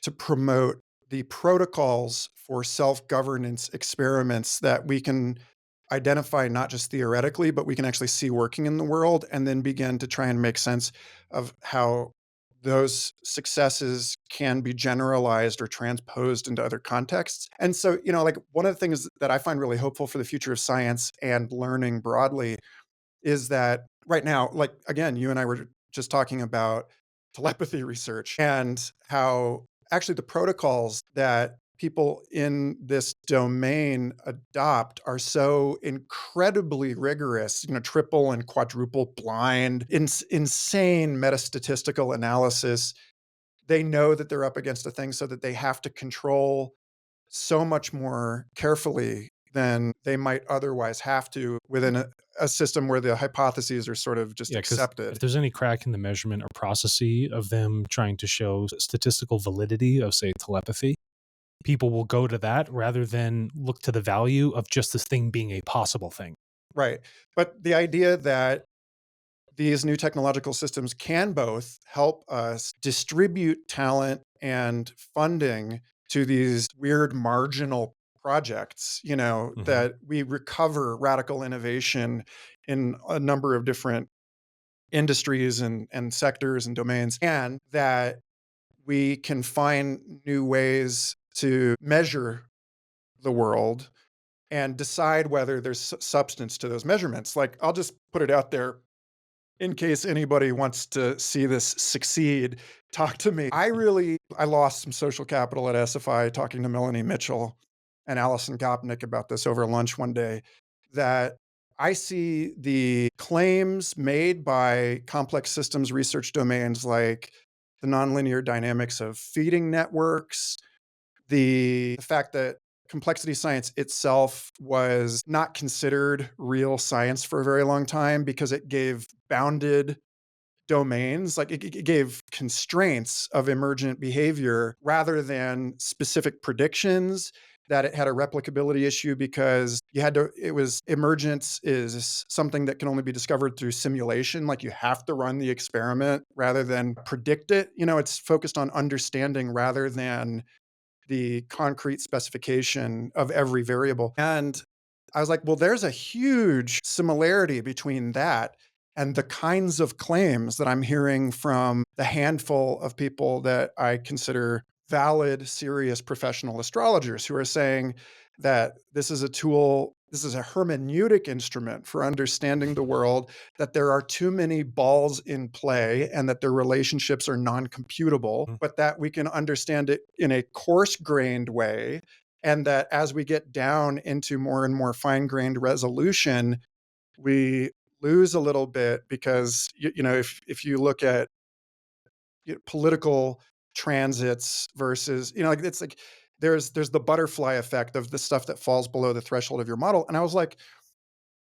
to promote the protocols for self-governance experiments that we can identify not just theoretically, but we can actually see working in the world, and then begin to try and make sense of how those successes can be generalized or transposed into other contexts. And so, like one of the things that I find really hopeful for the future of science and learning broadly is that right now, like again, you and I were just talking about telepathy research and how actually the protocols that people in this domain adopt are so incredibly rigorous, triple and quadruple blind, insane metastatistical analysis. They know that they're up against a thing so that they have to control so much more carefully than they might otherwise have to within a system where the hypotheses are sort of just
Yeah, because
accepted.
if there's any crack in the measurement or processy of them trying to show statistical validity of, say, telepathy, people will go to that rather than look to the value of just this thing being a possible thing.
Right. But the idea that these new technological systems can both help us distribute talent and funding to these weird marginal projects,
Mhm.
that we recover radical innovation in a number of different industries and sectors and domains, and that we can find new ways to measure the world and decide whether there's substance to those measurements. Like, I'll just put it out there in case anybody wants to see this succeed, talk to me. I lost some social capital at SFI talking to Melanie Mitchell and Alison Gopnik about this over lunch one day, that I see the claims made by complex systems research domains like the nonlinear dynamics of feeding networks, the fact that complexity science itself was not considered real science for a very long time because it gave bounded domains, like it gave constraints of emergent behavior rather than specific predictions. that it had a replicability issue because emergence is something that can only be discovered through simulation. Like you have to run the experiment rather than predict it. It's focused on understanding rather than the concrete specification of every variable. And I was like, well, there's a huge similarity between that and the kinds of claims that I'm hearing from the handful of people that I consider valid, serious professional astrologers who are saying that this is a tool, this is a hermeneutic instrument for understanding the world, that there are too many balls in play and that their relationships are non-computable, but that we can understand it in a coarse-grained way, and that as we get down into more and more fine-grained resolution, we lose a little bit because if you look at political transits versus like it's like there's the butterfly effect of the stuff that falls below the threshold of your model. And I was like,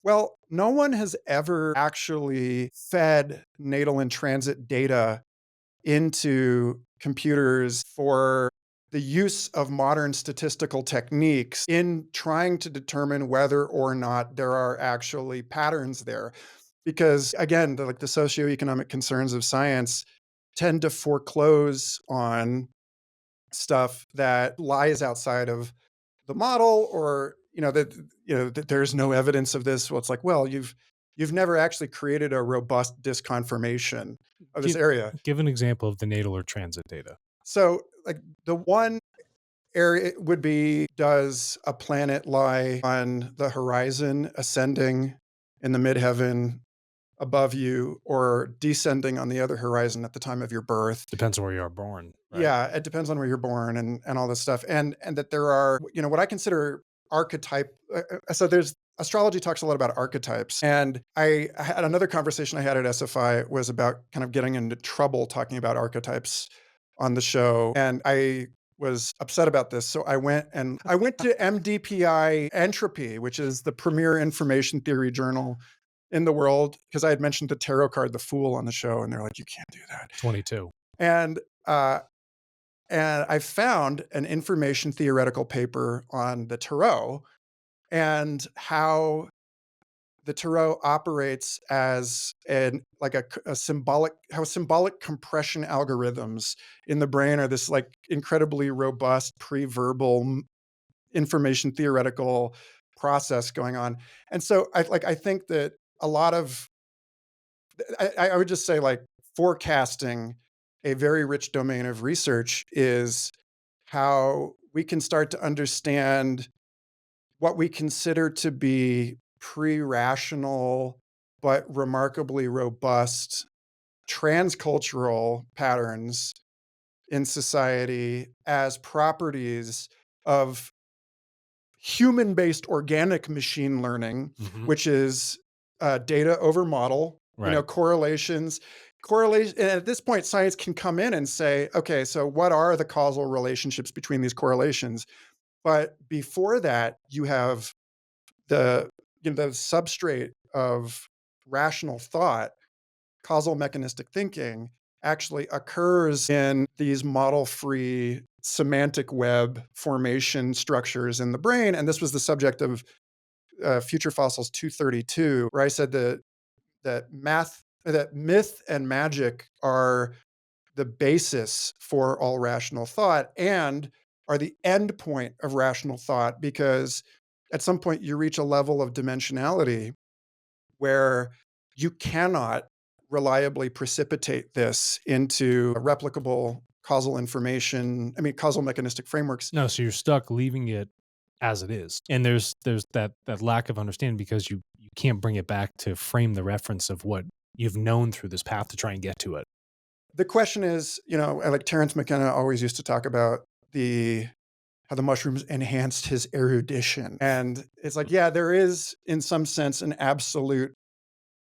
well, no one has ever actually fed natal and transit data into computers for the use of modern statistical techniques in trying to determine whether or not there are actually patterns there. Because again, the socioeconomic concerns of science tend to foreclose on stuff that lies outside of the model, or that there's no evidence of this. Well, it's like, well, you've never actually created a robust disconfirmation of this area.
Give an example of the natal or transit data.
So like the one area would be, does a planet lie on the horizon, ascending in the midheaven above you, or descending on the other horizon at the time of your birth?
Depends on where you are born. Right?
Yeah, it depends on where you're born and all this stuff. And that there are, what I consider archetype. So there's astrology talks a lot about archetypes. And I had another conversation I had at SFI was about kind of getting into trouble talking about archetypes on the show. And I was upset about this. So I went to MDPI Entropy, which is the premier information theory journal in the world, because I had mentioned the tarot card, the Fool, on the show, and they're like, you can't do that.
22.
And I found an information theoretical paper on the tarot and how the tarot operates as how symbolic compression algorithms in the brain are this like incredibly robust pre-verbal information theoretical process going on. And so I think that a lot of, I would just say, like, forecasting a very rich domain of research is how we can start to understand what we consider to be pre-rational but remarkably robust transcultural patterns in society as properties of human-based organic machine learning, which is data over model,
Right.
correlations. And at this point, science can come in and say, okay, so what are the causal relationships between these correlations? But before that, you have the substrate of rational thought. Causal mechanistic thinking actually occurs in these model-free semantic web formation structures in the brain. And this was the subject of Future Fossils 232, where I said that myth and magic are the basis for all rational thought and are the end point of rational thought, because at some point you reach a level of dimensionality where you cannot reliably precipitate this into replicable causal mechanistic frameworks.
No, so you're stuck leaving it as it is. And there's that lack of understanding because you can't bring it back to frame the reference of what you've known through this path to try and get to it.
The question is, like Terence McKenna always used to talk about how the mushrooms enhanced his erudition. And it's like, yeah, there is in some sense an absolute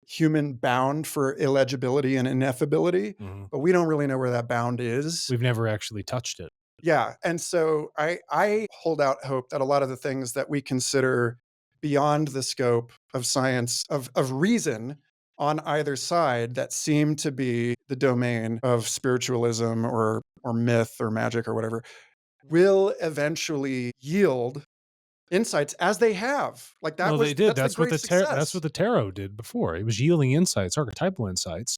human bound for illegibility and ineffability, but we don't really know where that bound is.
We've never actually touched it.
Yeah. And so I hold out hope that a lot of the things that we consider beyond the scope of science, of reason on either side, that seem to be the domain of spiritualism or myth or magic or whatever, will eventually yield insights as they have. Like
No, they did.
that's the great
That's
success.
what the tarot did before. It was yielding insights, archetypal insights,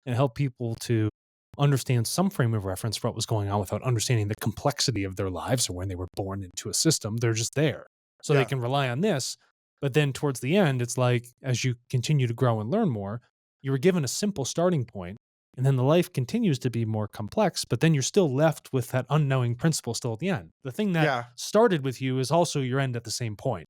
and help people to understand some frame of reference for what was going on without understanding the complexity of their lives or when they were born into a system. They're just there. So they
Yeah.
can rely on this. But then towards the end, it's like as you continue to grow and learn more, you were given a simple starting point, and then the life continues to be more complex, but then you're still left with that unknowing principle still at the end. The thing that
Yeah.
started with you is also your end at the same point.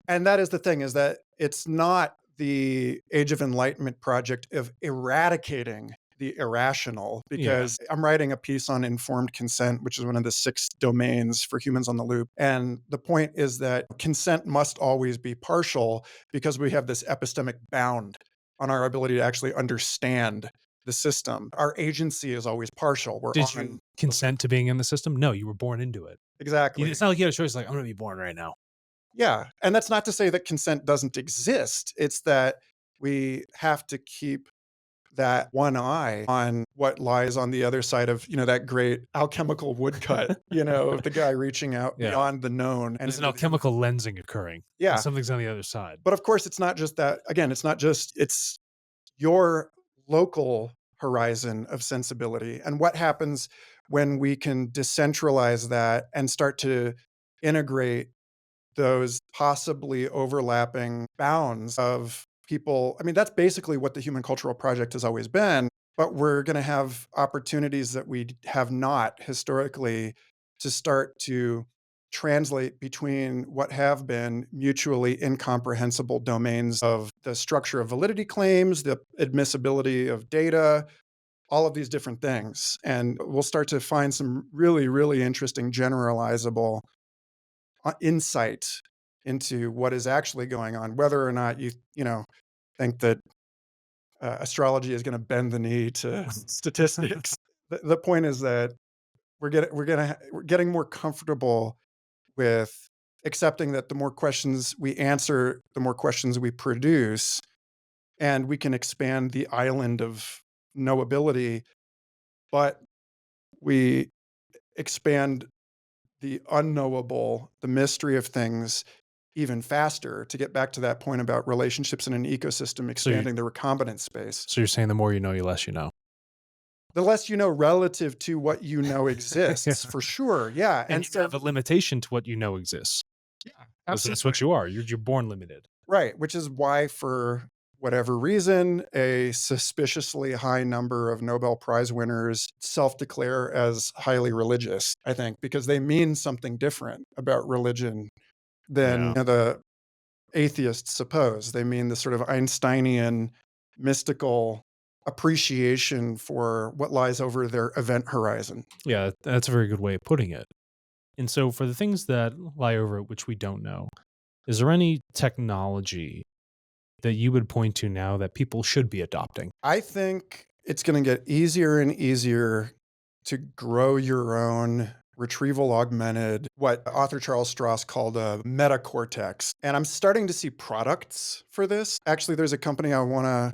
And that is the thing, is that it's not the Age of Enlightenment project of eradicating the irrational,
Yeah.
because I'm writing a piece on informed consent, which is one of the 6 domains for humans on the loop. And the point is that consent must always be partial because we have this epistemic bound on our ability to actually understand the system. Our agency is always partial. We're
Did
on
you consent to being in the system? No, you were born into it.
exactly.
It's not like you had a choice, like, I'm going to be born right now.
Yeah, and that's not to say that consent doesn't exist. It's that we have to keep that one eye on what lies on the other side of, that great alchemical woodcut, of the guy reaching out
Yeah.
beyond the known and
There's an
into the
alchemical lensing occurring, and
yeah,
something's on the other side.
but of course it's not just that. Again, it's not just it's your local horizon of sensibility, and what happens when we can decentralize that and start to integrate those possibly overlapping bounds of people. I mean, that's basically what the Human Cultural Project has always been, but we're going to have opportunities that we have not historically to start to translate between what have been mutually incomprehensible domains of the structure of validity claims, the admissibility of data, all of these different things. And we'll start to find some really, really interesting generalizable insight into what is actually going on, whether or not you think that astrology is going to bend the knee to statistics. The point is that we're getting more comfortable with accepting that the more questions we answer, the more questions we produce, and we can expand the island of knowability, but we expand the unknowable, the mystery of things even faster, to get back to that point about relationships in an ecosystem
So you
expanding the recombinant space.
so you're saying the more you know, you less you know.
The less you know relative to what you know
Yeah.
exists, for sure. Yeah.
And
And
you
so,
have a limitation to what you know exists.
yeah,
That's what
absolutely.
you are. You're born limited.
Right. Which is why, for whatever reason, a suspiciously high number of Nobel Prize winners self declare as highly religious, I think, because they mean something different about religion than
Yeah.
the atheists suppose. They mean the sort of Einsteinian mystical appreciation for what lies over their event horizon.
Yeah, that's a very good way of putting it. And so for the things that lie over it, which we don't know, is there any technology that you would point to now that people should be adopting?
I think it's going to get easier and easier to grow your own retrieval augmented, what author Charles Strauss called a metacortex. And I'm starting to see products for this. Actually, there's a company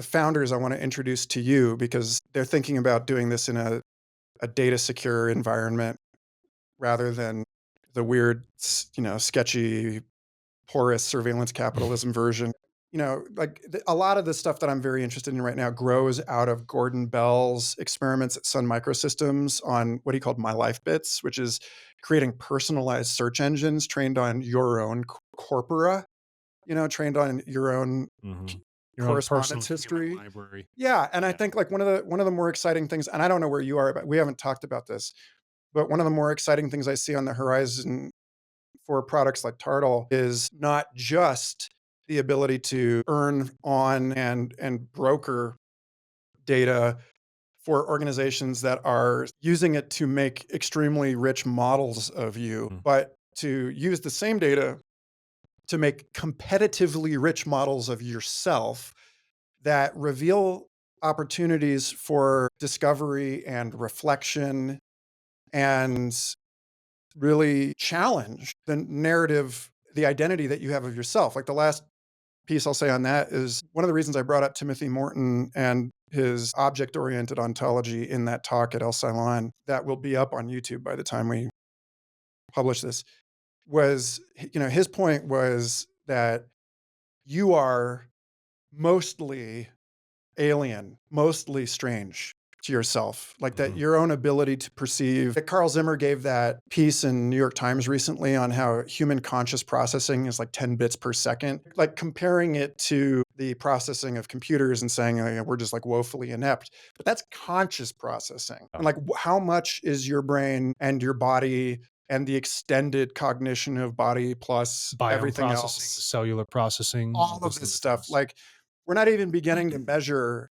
founders I want to introduce to you, because they're thinking about doing this in a data secure environment rather than the weird, sketchy, porous surveillance capitalism version. Like a lot of the stuff that I'm very interested in right now grows out of Gordon Bell's experiments at Sun Microsystems on what he called My Life Bits, which is creating personalized search engines trained on your own corpora, trained on your own
Mhm. Your own personal
correspondence
human
history.
library.
Yeah, and I
Yeah.
think like one of the more exciting things, and I don't know where you are, but we haven't talked about this, but one of the more exciting things I see on the horizon for products like TARTLE is not just the ability to earn on and broker data for organizations that are using it to make extremely rich models of you,
Mm.
but to use the same data to make competitively rich models of yourself that reveal opportunities for discovery and reflection and really challenge the narrative, the identity that you have of yourself. Like the last piece I'll say on that is one of the reasons I brought up Timothy Morton and his object oriented ontology in that talk at El Salon, that will be up on YouTube by the time we publish this, was, his point was that you are mostly alien, mostly strange to yourself, like that your own ability to perceive. Carl Zimmer gave that piece in New York Times recently on how human conscious processing is like 10 bits per second, like comparing it to the processing of computers and saying, oh, yeah, we're just like woefully inept. But that's conscious processing. And like, how much is your brain and your body and the extended cognition of body plus
Biome
everything
processing,
else,
cellular processing,
all
those
of this
other
stuff,
things.
like we're not even beginning to measure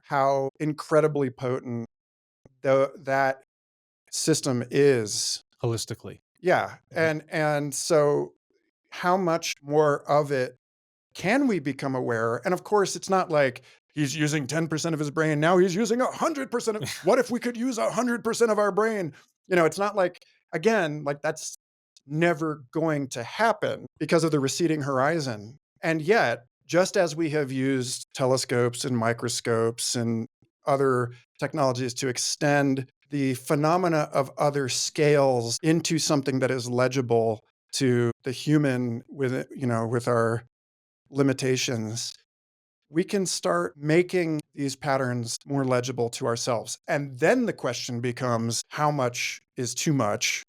how incredibly potent that system is.
Holistically.
Yeah, and so how much more of it can we become aware? And of course, it's not like he's using 10% of his brain, now he's using 100% of. What if we could use 100% of our brain? It's not like, again, like that's never going to happen because of the receding horizon. And yet, just as we have used telescopes and microscopes and other technologies to extend the phenomena of other scales into something that is legible to the human with our limitations, we can start making these patterns more legible to ourselves. And then the question becomes, how much is too much?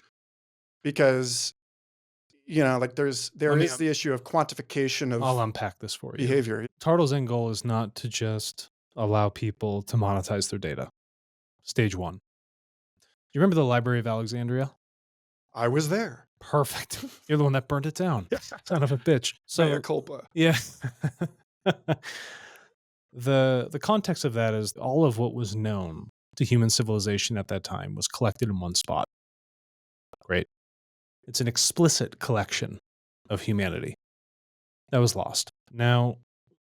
Because like there
Let me
is the issue of quantification
I'll
of
unpack this for you.
behavior.
TARTLE's end goal is not to just allow people to monetize their data. Stage one. You remember the Library of Alexandria?
I was there.
Perfect. You're the one that burned it down. Son of a bitch.
Mea
So
culpa.
yeah. The context of that is all of what was known to human civilization at that time was collected in one spot. Great. It's an explicit collection of humanity that was lost. Now,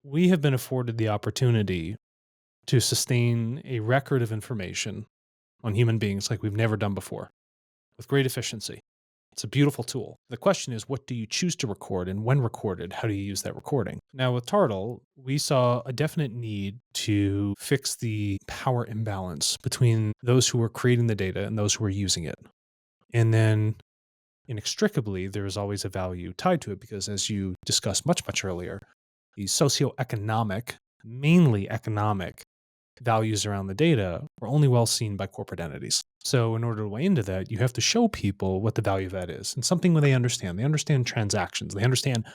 we have been afforded the opportunity to sustain a record of information on human beings like we've never done before with great efficiency. It's a beautiful tool. The question is, what do you choose to record, and when recorded, how do you use that recording? Now, with TARTLE, we saw a definite need to fix the power imbalance between those who were creating the data and those who were using it. And then inextricably, there is always a value tied to it because, as you discussed much, much earlier, the socioeconomic, mainly economic values around the data are only well seen by corporate entities. So in order to weigh into that, you have to show people what the value of that is and something where they understand. They understand transactions. They understand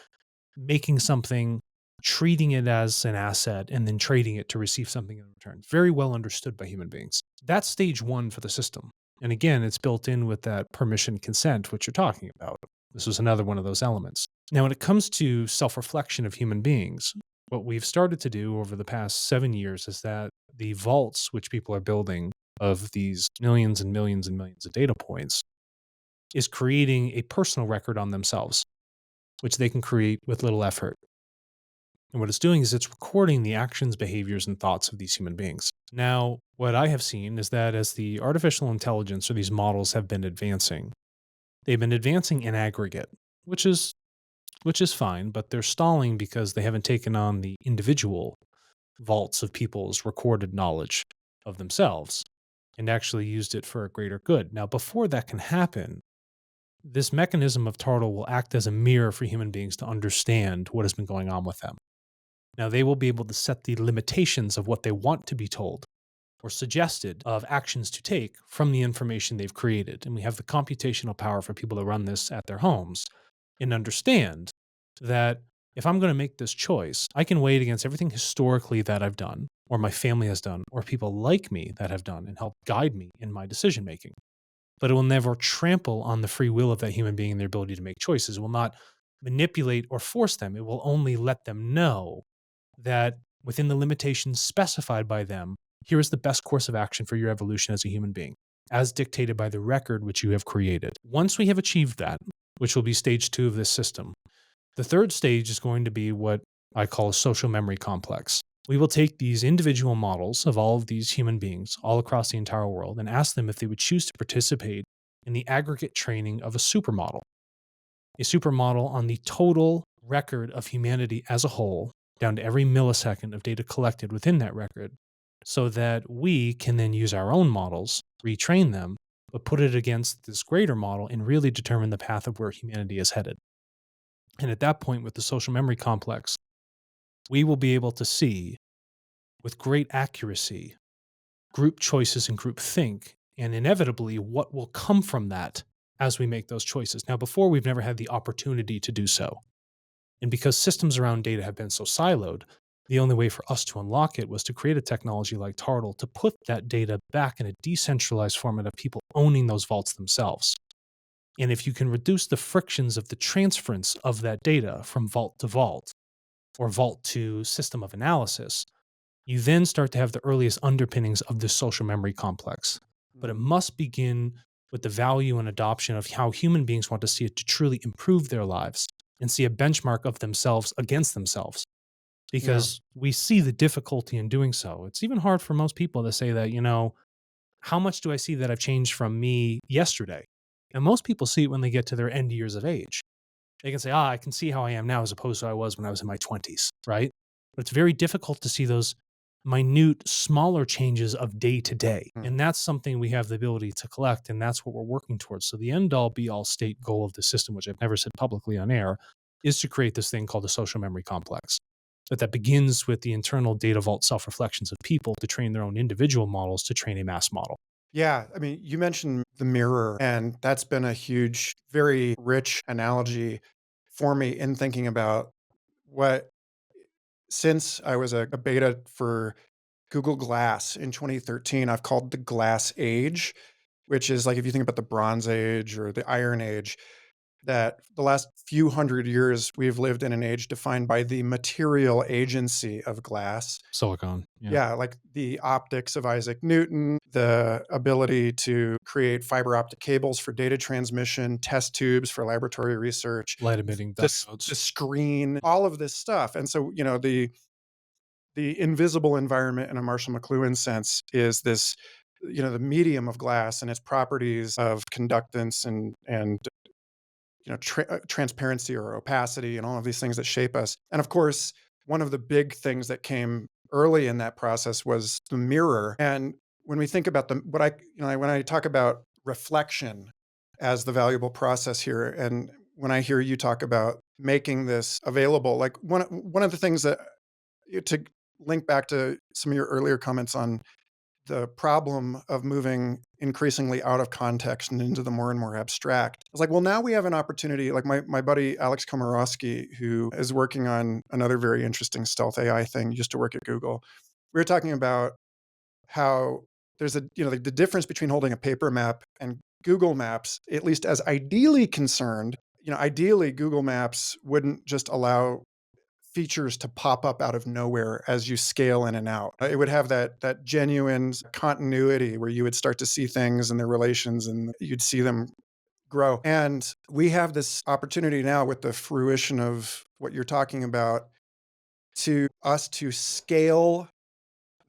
making something, treating it as an asset, and then trading it to receive something in return. Very well understood by human beings. That's stage one for the system. And again, it's built in with that permission consent, which you're talking about. This was another one of those elements. Now, when it comes to self-reflection of human beings, what we've started to do over the past 7 years is that the vaults which people are building of these millions and millions and millions of data points is creating a personal record on themselves, which they can create with little effort. And what it's doing is it's recording the actions, behaviors, and thoughts of these human beings. Now, what I have seen is that as the artificial intelligence or these models have been advancing, they've been advancing in aggregate, which is fine, but they're stalling because they haven't taken on the individual vaults of people's recorded knowledge of themselves and actually used it for a greater good. Now, before that can happen, this mechanism of TARTLE will act as a mirror for human beings to understand what has been going on with them. Now, they will be able to set the limitations of what they want to be told or suggested of actions to take from the information they've created. And we have the computational power for people to run this at their homes and understand that if I'm going to make this choice, I can weigh it against everything historically that I've done, or my family has done, or people like me that have done and help guide me in my decision making. But it will never trample on the free will of that human being and their ability to make choices. It will not manipulate or force them. It will only let them know that within the limitations specified by them, here is the best course of action for your evolution as a human being, as dictated by the record which you have created. Once we have achieved that, which will be stage 2 of this system, the third stage is going to be what I call a social memory complex. We will take these individual models of all of these human beings all across the entire world and ask them if they would choose to participate in the aggregate training of a supermodel on the total record of humanity as a whole, down to every millisecond of data collected within that record, so that we can then use our own models, retrain them, but put it against this greater model and really determine the path of where humanity is headed. And at that point, with the social memory complex, we will be able to see with great accuracy group choices and group think, and inevitably what will come from that as we make those choices. Now, before, we've never had the opportunity to do so. And because systems around data have been so siloed, the only way for us to unlock it was to create a technology like TARTLE to put that data back in a decentralized format of people owning those vaults themselves. And if you can reduce the frictions of the transference of that data from vault to vault or vault to system of analysis, you then start to have the earliest underpinnings of this social memory complex. But it must begin with the value and adoption of how human beings want to see it to truly improve their lives and see a benchmark of themselves against themselves. Because we see the difficulty in doing so. It's even hard for most people to say that, how much do I see that I've changed from me yesterday? And most people see it when they get to their end years of age. They can say, I can see how I am now as opposed to I was when I was in my 20s, right? But it's very difficult to see those minute, smaller changes of day to day. And that's something we have the ability to collect, and that's what we're working towards. So the end all be all state goal of the system, which I've never said publicly on air, is to create this thing called the social memory complex. That begins with the internal data vault self-reflections of people to train their own individual models to train a mass model.
Yeah, I mean, you mentioned the mirror, and that's been a huge, very rich analogy for me in thinking about what, since I was a beta for Google Glass in 2013, I've called the Glass Age, which is like if you think about the Bronze Age or the Iron Age, that the last few hundred years we've lived in an age defined by the material agency of glass.
Silicon. Yeah.
Yeah, like the optics of Isaac Newton, the ability to create fiber optic cables for data transmission, test tubes for laboratory research,
Light emitting
the
diodes.
screen, all of this stuff. And so, the invisible environment in a Marshall McLuhan sense is this, the medium of glass and its properties of conductance and transparency or opacity and all of these things that shape us. And of course, one of the big things that came early in that process was the mirror. And when we think about when I talk about reflection as the valuable process here, and when I hear you talk about making this available, like one of the things that, to link back to some of your earlier comments on the problem of moving increasingly out of context and into the more and more abstract. It's like, well, now we have an opportunity. Like my buddy Alex Komorowski, who is working on another very interesting stealth AI thing, used to work at Google. We were talking about how there's the difference between holding a paper map and Google Maps, at least as ideally concerned. Ideally, Google Maps wouldn't just allow features to pop up out of nowhere as you scale in and out. It would have that genuine continuity where you would start to see things and their relations and you'd see them grow. And we have this opportunity now with the fruition of what you're talking about to scale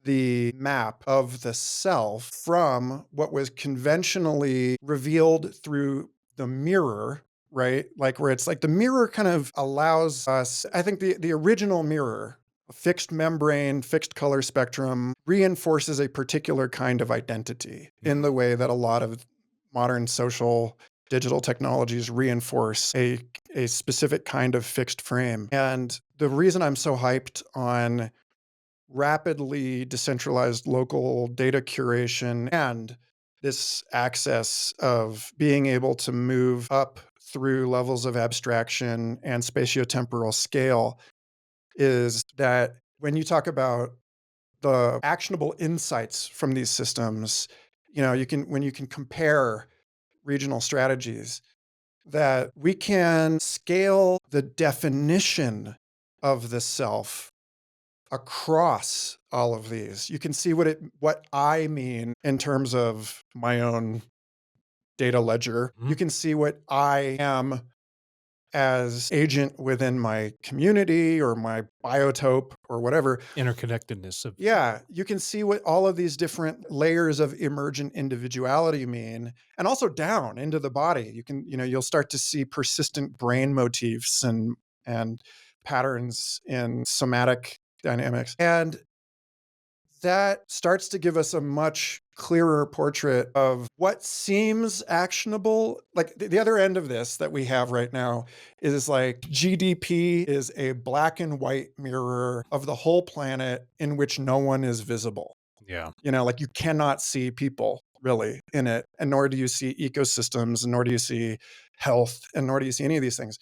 the map of the self from what was conventionally revealed through the mirror, right? Like where it's like the mirror kind of allows us, I think the original mirror, a fixed membrane, fixed color spectrum, reinforces a particular kind of identity in the way that a lot of modern social digital technologies reinforce a specific kind of fixed frame. And the reason I'm so hyped on rapidly decentralized local data curation and this access of being able to move up through levels of abstraction and spatiotemporal scale is that when you talk about the actionable insights from these systems, when you can compare regional strategies, that we can scale the definition of the self across all of these. You can see what I mean in terms of my own data ledger. You can see what I am as agent within my community or my biotope or whatever.
Interconnectedness of.
Yeah, you can see what all of these different layers of emergent individuality mean, and also down into the body. You'll start to see persistent brain motifs and patterns in somatic dynamics. And that starts to give us a much clearer portrait of what seems actionable. Like the other end of this that we have right now is like GDP is a black and white mirror of the whole planet in which no one is visible.
Yeah.
Like you cannot see people really in it, and nor do you see ecosystems, and nor do you see health, and nor do you see any of these things.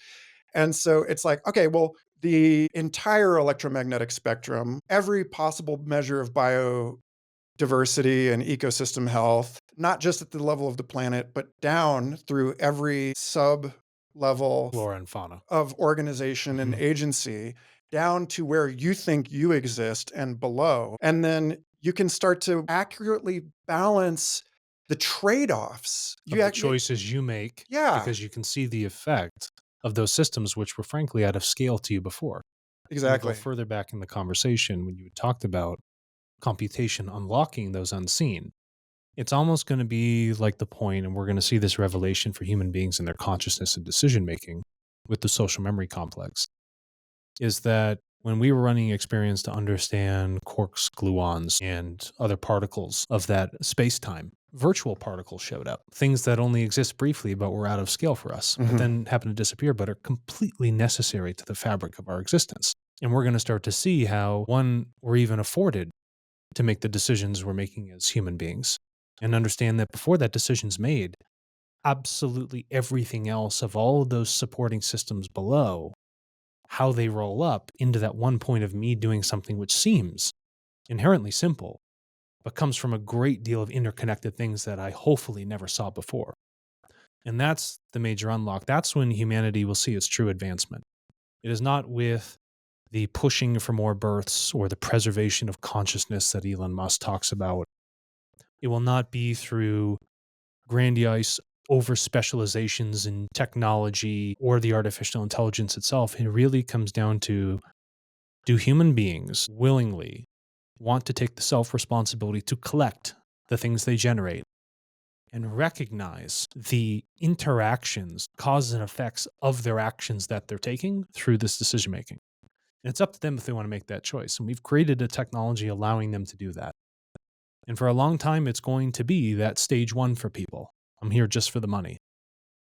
And so it's like, okay, well, the entire electromagnetic spectrum, every possible measure of biodiversity and ecosystem health, not just at the level of the planet, but down through every sub level
Flora and fauna.
of organization and agency, down to where you think you exist and below. And then you can start to accurately balance the trade-offs.
Of the choices you make,
Yeah,
because you can see the effect of those systems, which were frankly out of scale to you before. And to go
exactly.
further back in the conversation, when you talked about computation unlocking those unseen, it's almost going to be like the point, and we're going to see this revelation for human beings and their consciousness and decision making with the social memory complex, is that when we were running experiments to understand quarks, gluons, and other particles of that space-time, virtual particles showed up, things that only exist briefly but were out of scale for us, but then happen to disappear but are completely necessary to the fabric of our existence. And we're going to start to see how, one, we're even afforded to make the decisions we're making as human beings, and understand that before that decision's made, absolutely everything else of all of those supporting systems below, how they roll up into that one point of me doing something which seems inherently simple, but comes from a great deal of interconnected things that I hopefully never saw before. And that's the major unlock. That's when humanity will see its true advancement. It is not with the pushing for more births or the preservation of consciousness that Elon Musk talks about. It will not be through grandiose over specializations in technology or the artificial intelligence itself. It really comes down to, do human beings willingly want to take the self responsibility to collect the things they generate and recognize the interactions, causes, and effects of their actions that they're taking through this decision making? And it's up to them if they want to make that choice. And we've created a technology allowing them to do that. And for a long time, it's going to be that stage one for people. I'm here just for the money.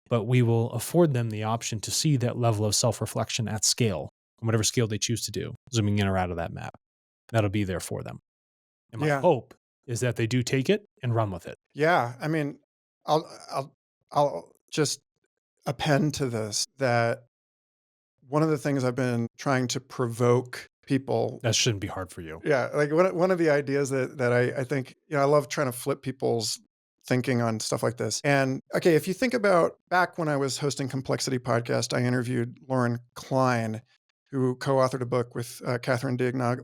But we will afford them the option to see that level of self-reflection at scale, on whatever scale they choose to do, zooming in or out of that map. That'll be there for them. And my
Yeah.
hope is that they do take it and run with it.
Yeah. I mean, I'll just append to this that one of the things I've been trying to provoke people.
That shouldn't be hard for you.
Yeah, like one of the ideas that I think, I love trying to flip people's thinking on stuff like this. And okay, if you think about back when I was hosting Complexity Podcast, I interviewed Lauren Klein, who co-authored a book with Catherine D'Ignaglio,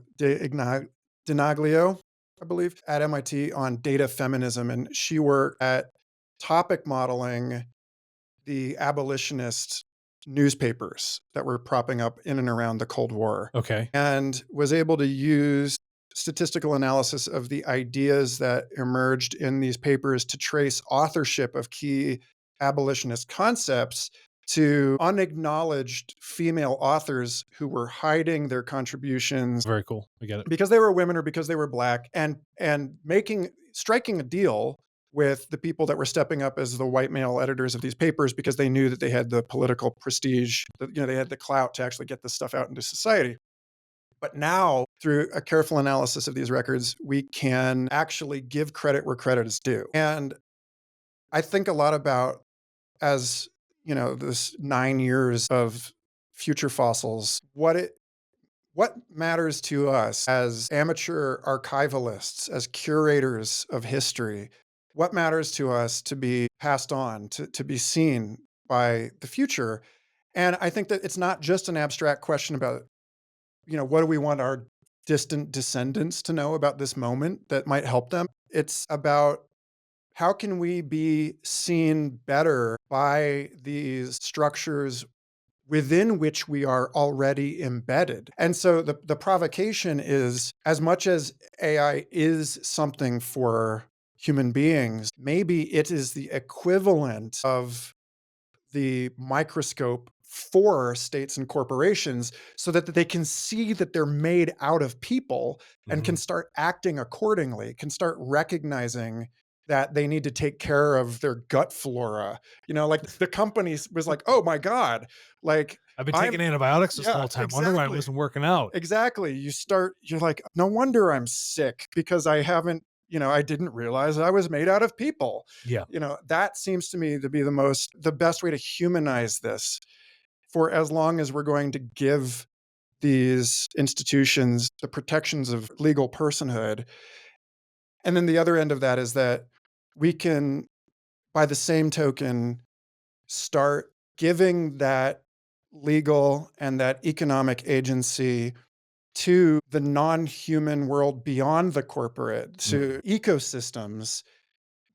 I believe, at MIT on data feminism. And she worked at topic modeling the abolitionist newspapers that were propping up in and around the Cold War.
Okay.
And was able to use statistical analysis of the ideas that emerged in these papers to trace authorship of key abolitionist concepts to unacknowledged female authors who were hiding their contributions
Very cool. I get it.
because they were women or because they were Black, and striking a deal with the people that were stepping up as the white male editors of these papers because they knew that they had the political prestige, that they had the clout to actually get this stuff out into society. But now, through a careful analysis of these records, we can actually give credit where credit is due. And I think a lot about, as this 9 years of future fossils, what matters to us as amateur archivalists, as curators of history. What matters to us to be passed on, to be seen by the future? And I think that it's not just an abstract question about, what do we want our distant descendants to know about this moment that might help them? It's about, how can we be seen better by these structures within which we are already embedded? And so the provocation is, as much as AI is something for human beings, maybe it is the equivalent of the microscope for states and corporations so that they can see that they're made out of people and can start acting accordingly, can start recognizing that they need to take care of their gut flora. Like the company was like, oh my God, like
I've been
I'm,
taking antibiotics this
yeah,
whole time. Wonder why it
exactly.
wasn't working out.
Exactly. You're like, no wonder I'm sick because I didn't realize I was made out of people.
Yeah.
That seems to me to be the best way to humanize this for as long as we're going to give these institutions the protections of legal personhood. And then the other end of that is that we can, by the same token, start giving that legal and that economic agency to the non-human world beyond the corporate, to ecosystems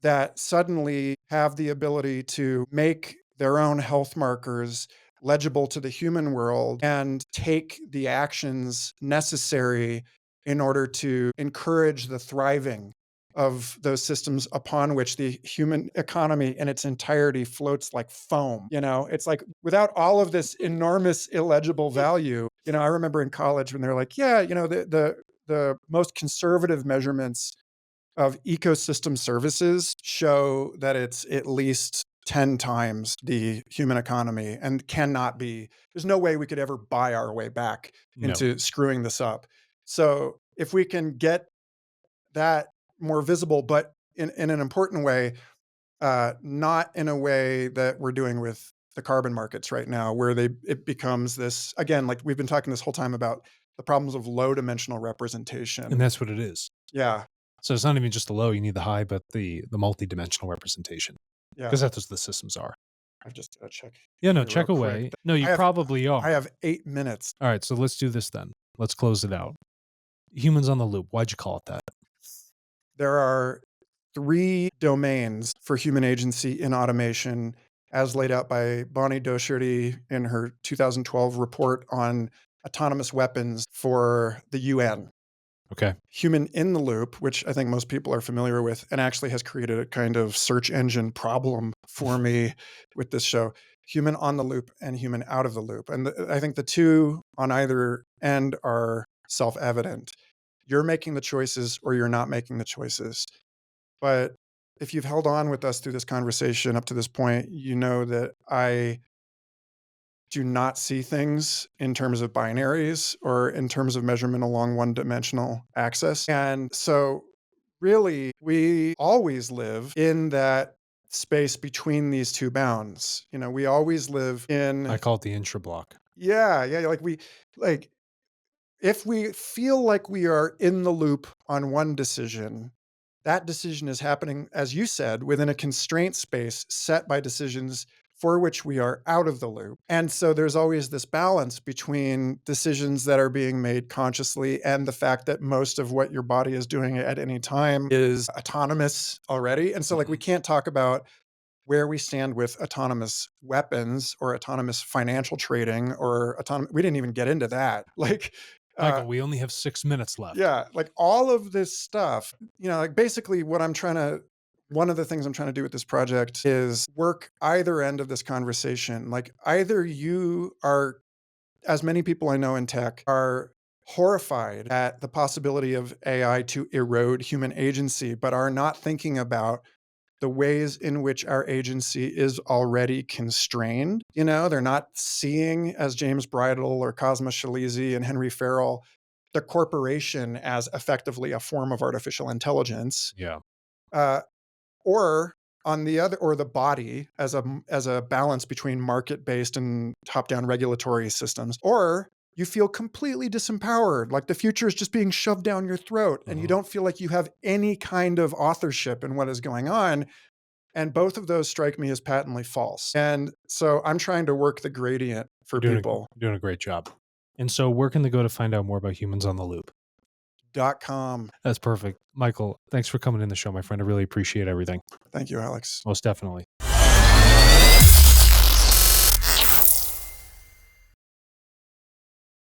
that suddenly have the ability to make their own health markers legible to the human world and take the actions necessary in order to encourage the thriving of those systems upon which the human economy in its entirety floats like foam. It's like without all of this enormous illegible value. I remember in college when they're like, yeah, the most conservative measurements of ecosystem services show that it's at least 10 times the human economy and there's no way we could ever buy our way back into screwing this up. So if we can get that more visible, but in an important way, not in a way that we're doing with the carbon markets right now, where it becomes this, again, like we've been talking this whole time about the problems of low dimensional representation.
And that's what it is.
Yeah.
So it's not even just the low, you need the high, but the multi-dimensional representation.
Yeah.
Because that's what the systems are.
I've just got to check.
Yeah, no, check away.
Quick.
No, you probably are.
I have 8 minutes.
All right, so let's do this then. Let's close it out. Humans on the loop. Why'd you call it that?
There are 3 domains for human agency in automation, as laid out by Bonnie Doherty in her 2012 report on autonomous weapons for the UN.
Okay.
Human in the loop, which I think most people are familiar with, and actually has created a kind of search engine problem for me with this show. Human on the loop and human out of the loop. And I think the two on either end are self-evident. You're making the choices or you're not making the choices. But if you've held on with us through this conversation up to this point, you know that I do not see things in terms of binaries or in terms of measurement along one-dimensional axis. And so really, we always live in that space between these two bounds. We always live in...
I call it the intra-block.
Yeah. If we feel like we are in the loop on one decision, that decision is happening, as you said, within a constraint space set by decisions for which we are out of the loop. And so there's always this balance between decisions that are being made consciously and the fact that most of what your body is doing at any time is autonomous already. And so we can't talk about where we stand with autonomous weapons or autonomous financial trading or we didn't even get into that.
Michael, we only have 6 minutes left.
Yeah, all of this stuff, basically one of the things I'm trying to do with this project is work either end of this conversation. Either you are, as many people I know in tech, are horrified at the possibility of AI to erode human agency, but are not thinking about the ways in which our agency is already constrained. They're not seeing, as James Bridle or Cosmo Shalizi and Henry Farrell, the corporation as effectively a form of artificial intelligence.
Yeah.
Or the body as a balance between market-based and top-down regulatory systems. Or you feel completely disempowered, like the future is just being shoved down your throat and you don't feel like you have any kind of authorship in what is going on. And both of those strike me as patently false. And so I'm trying to work the gradient for people.
Doing a great job. And so where can they go to find out more about Humans on the Loop?
.com.
That's perfect. Michael, thanks for coming in the show, my friend. I really appreciate everything.
Thank you, Alex.
Most definitely.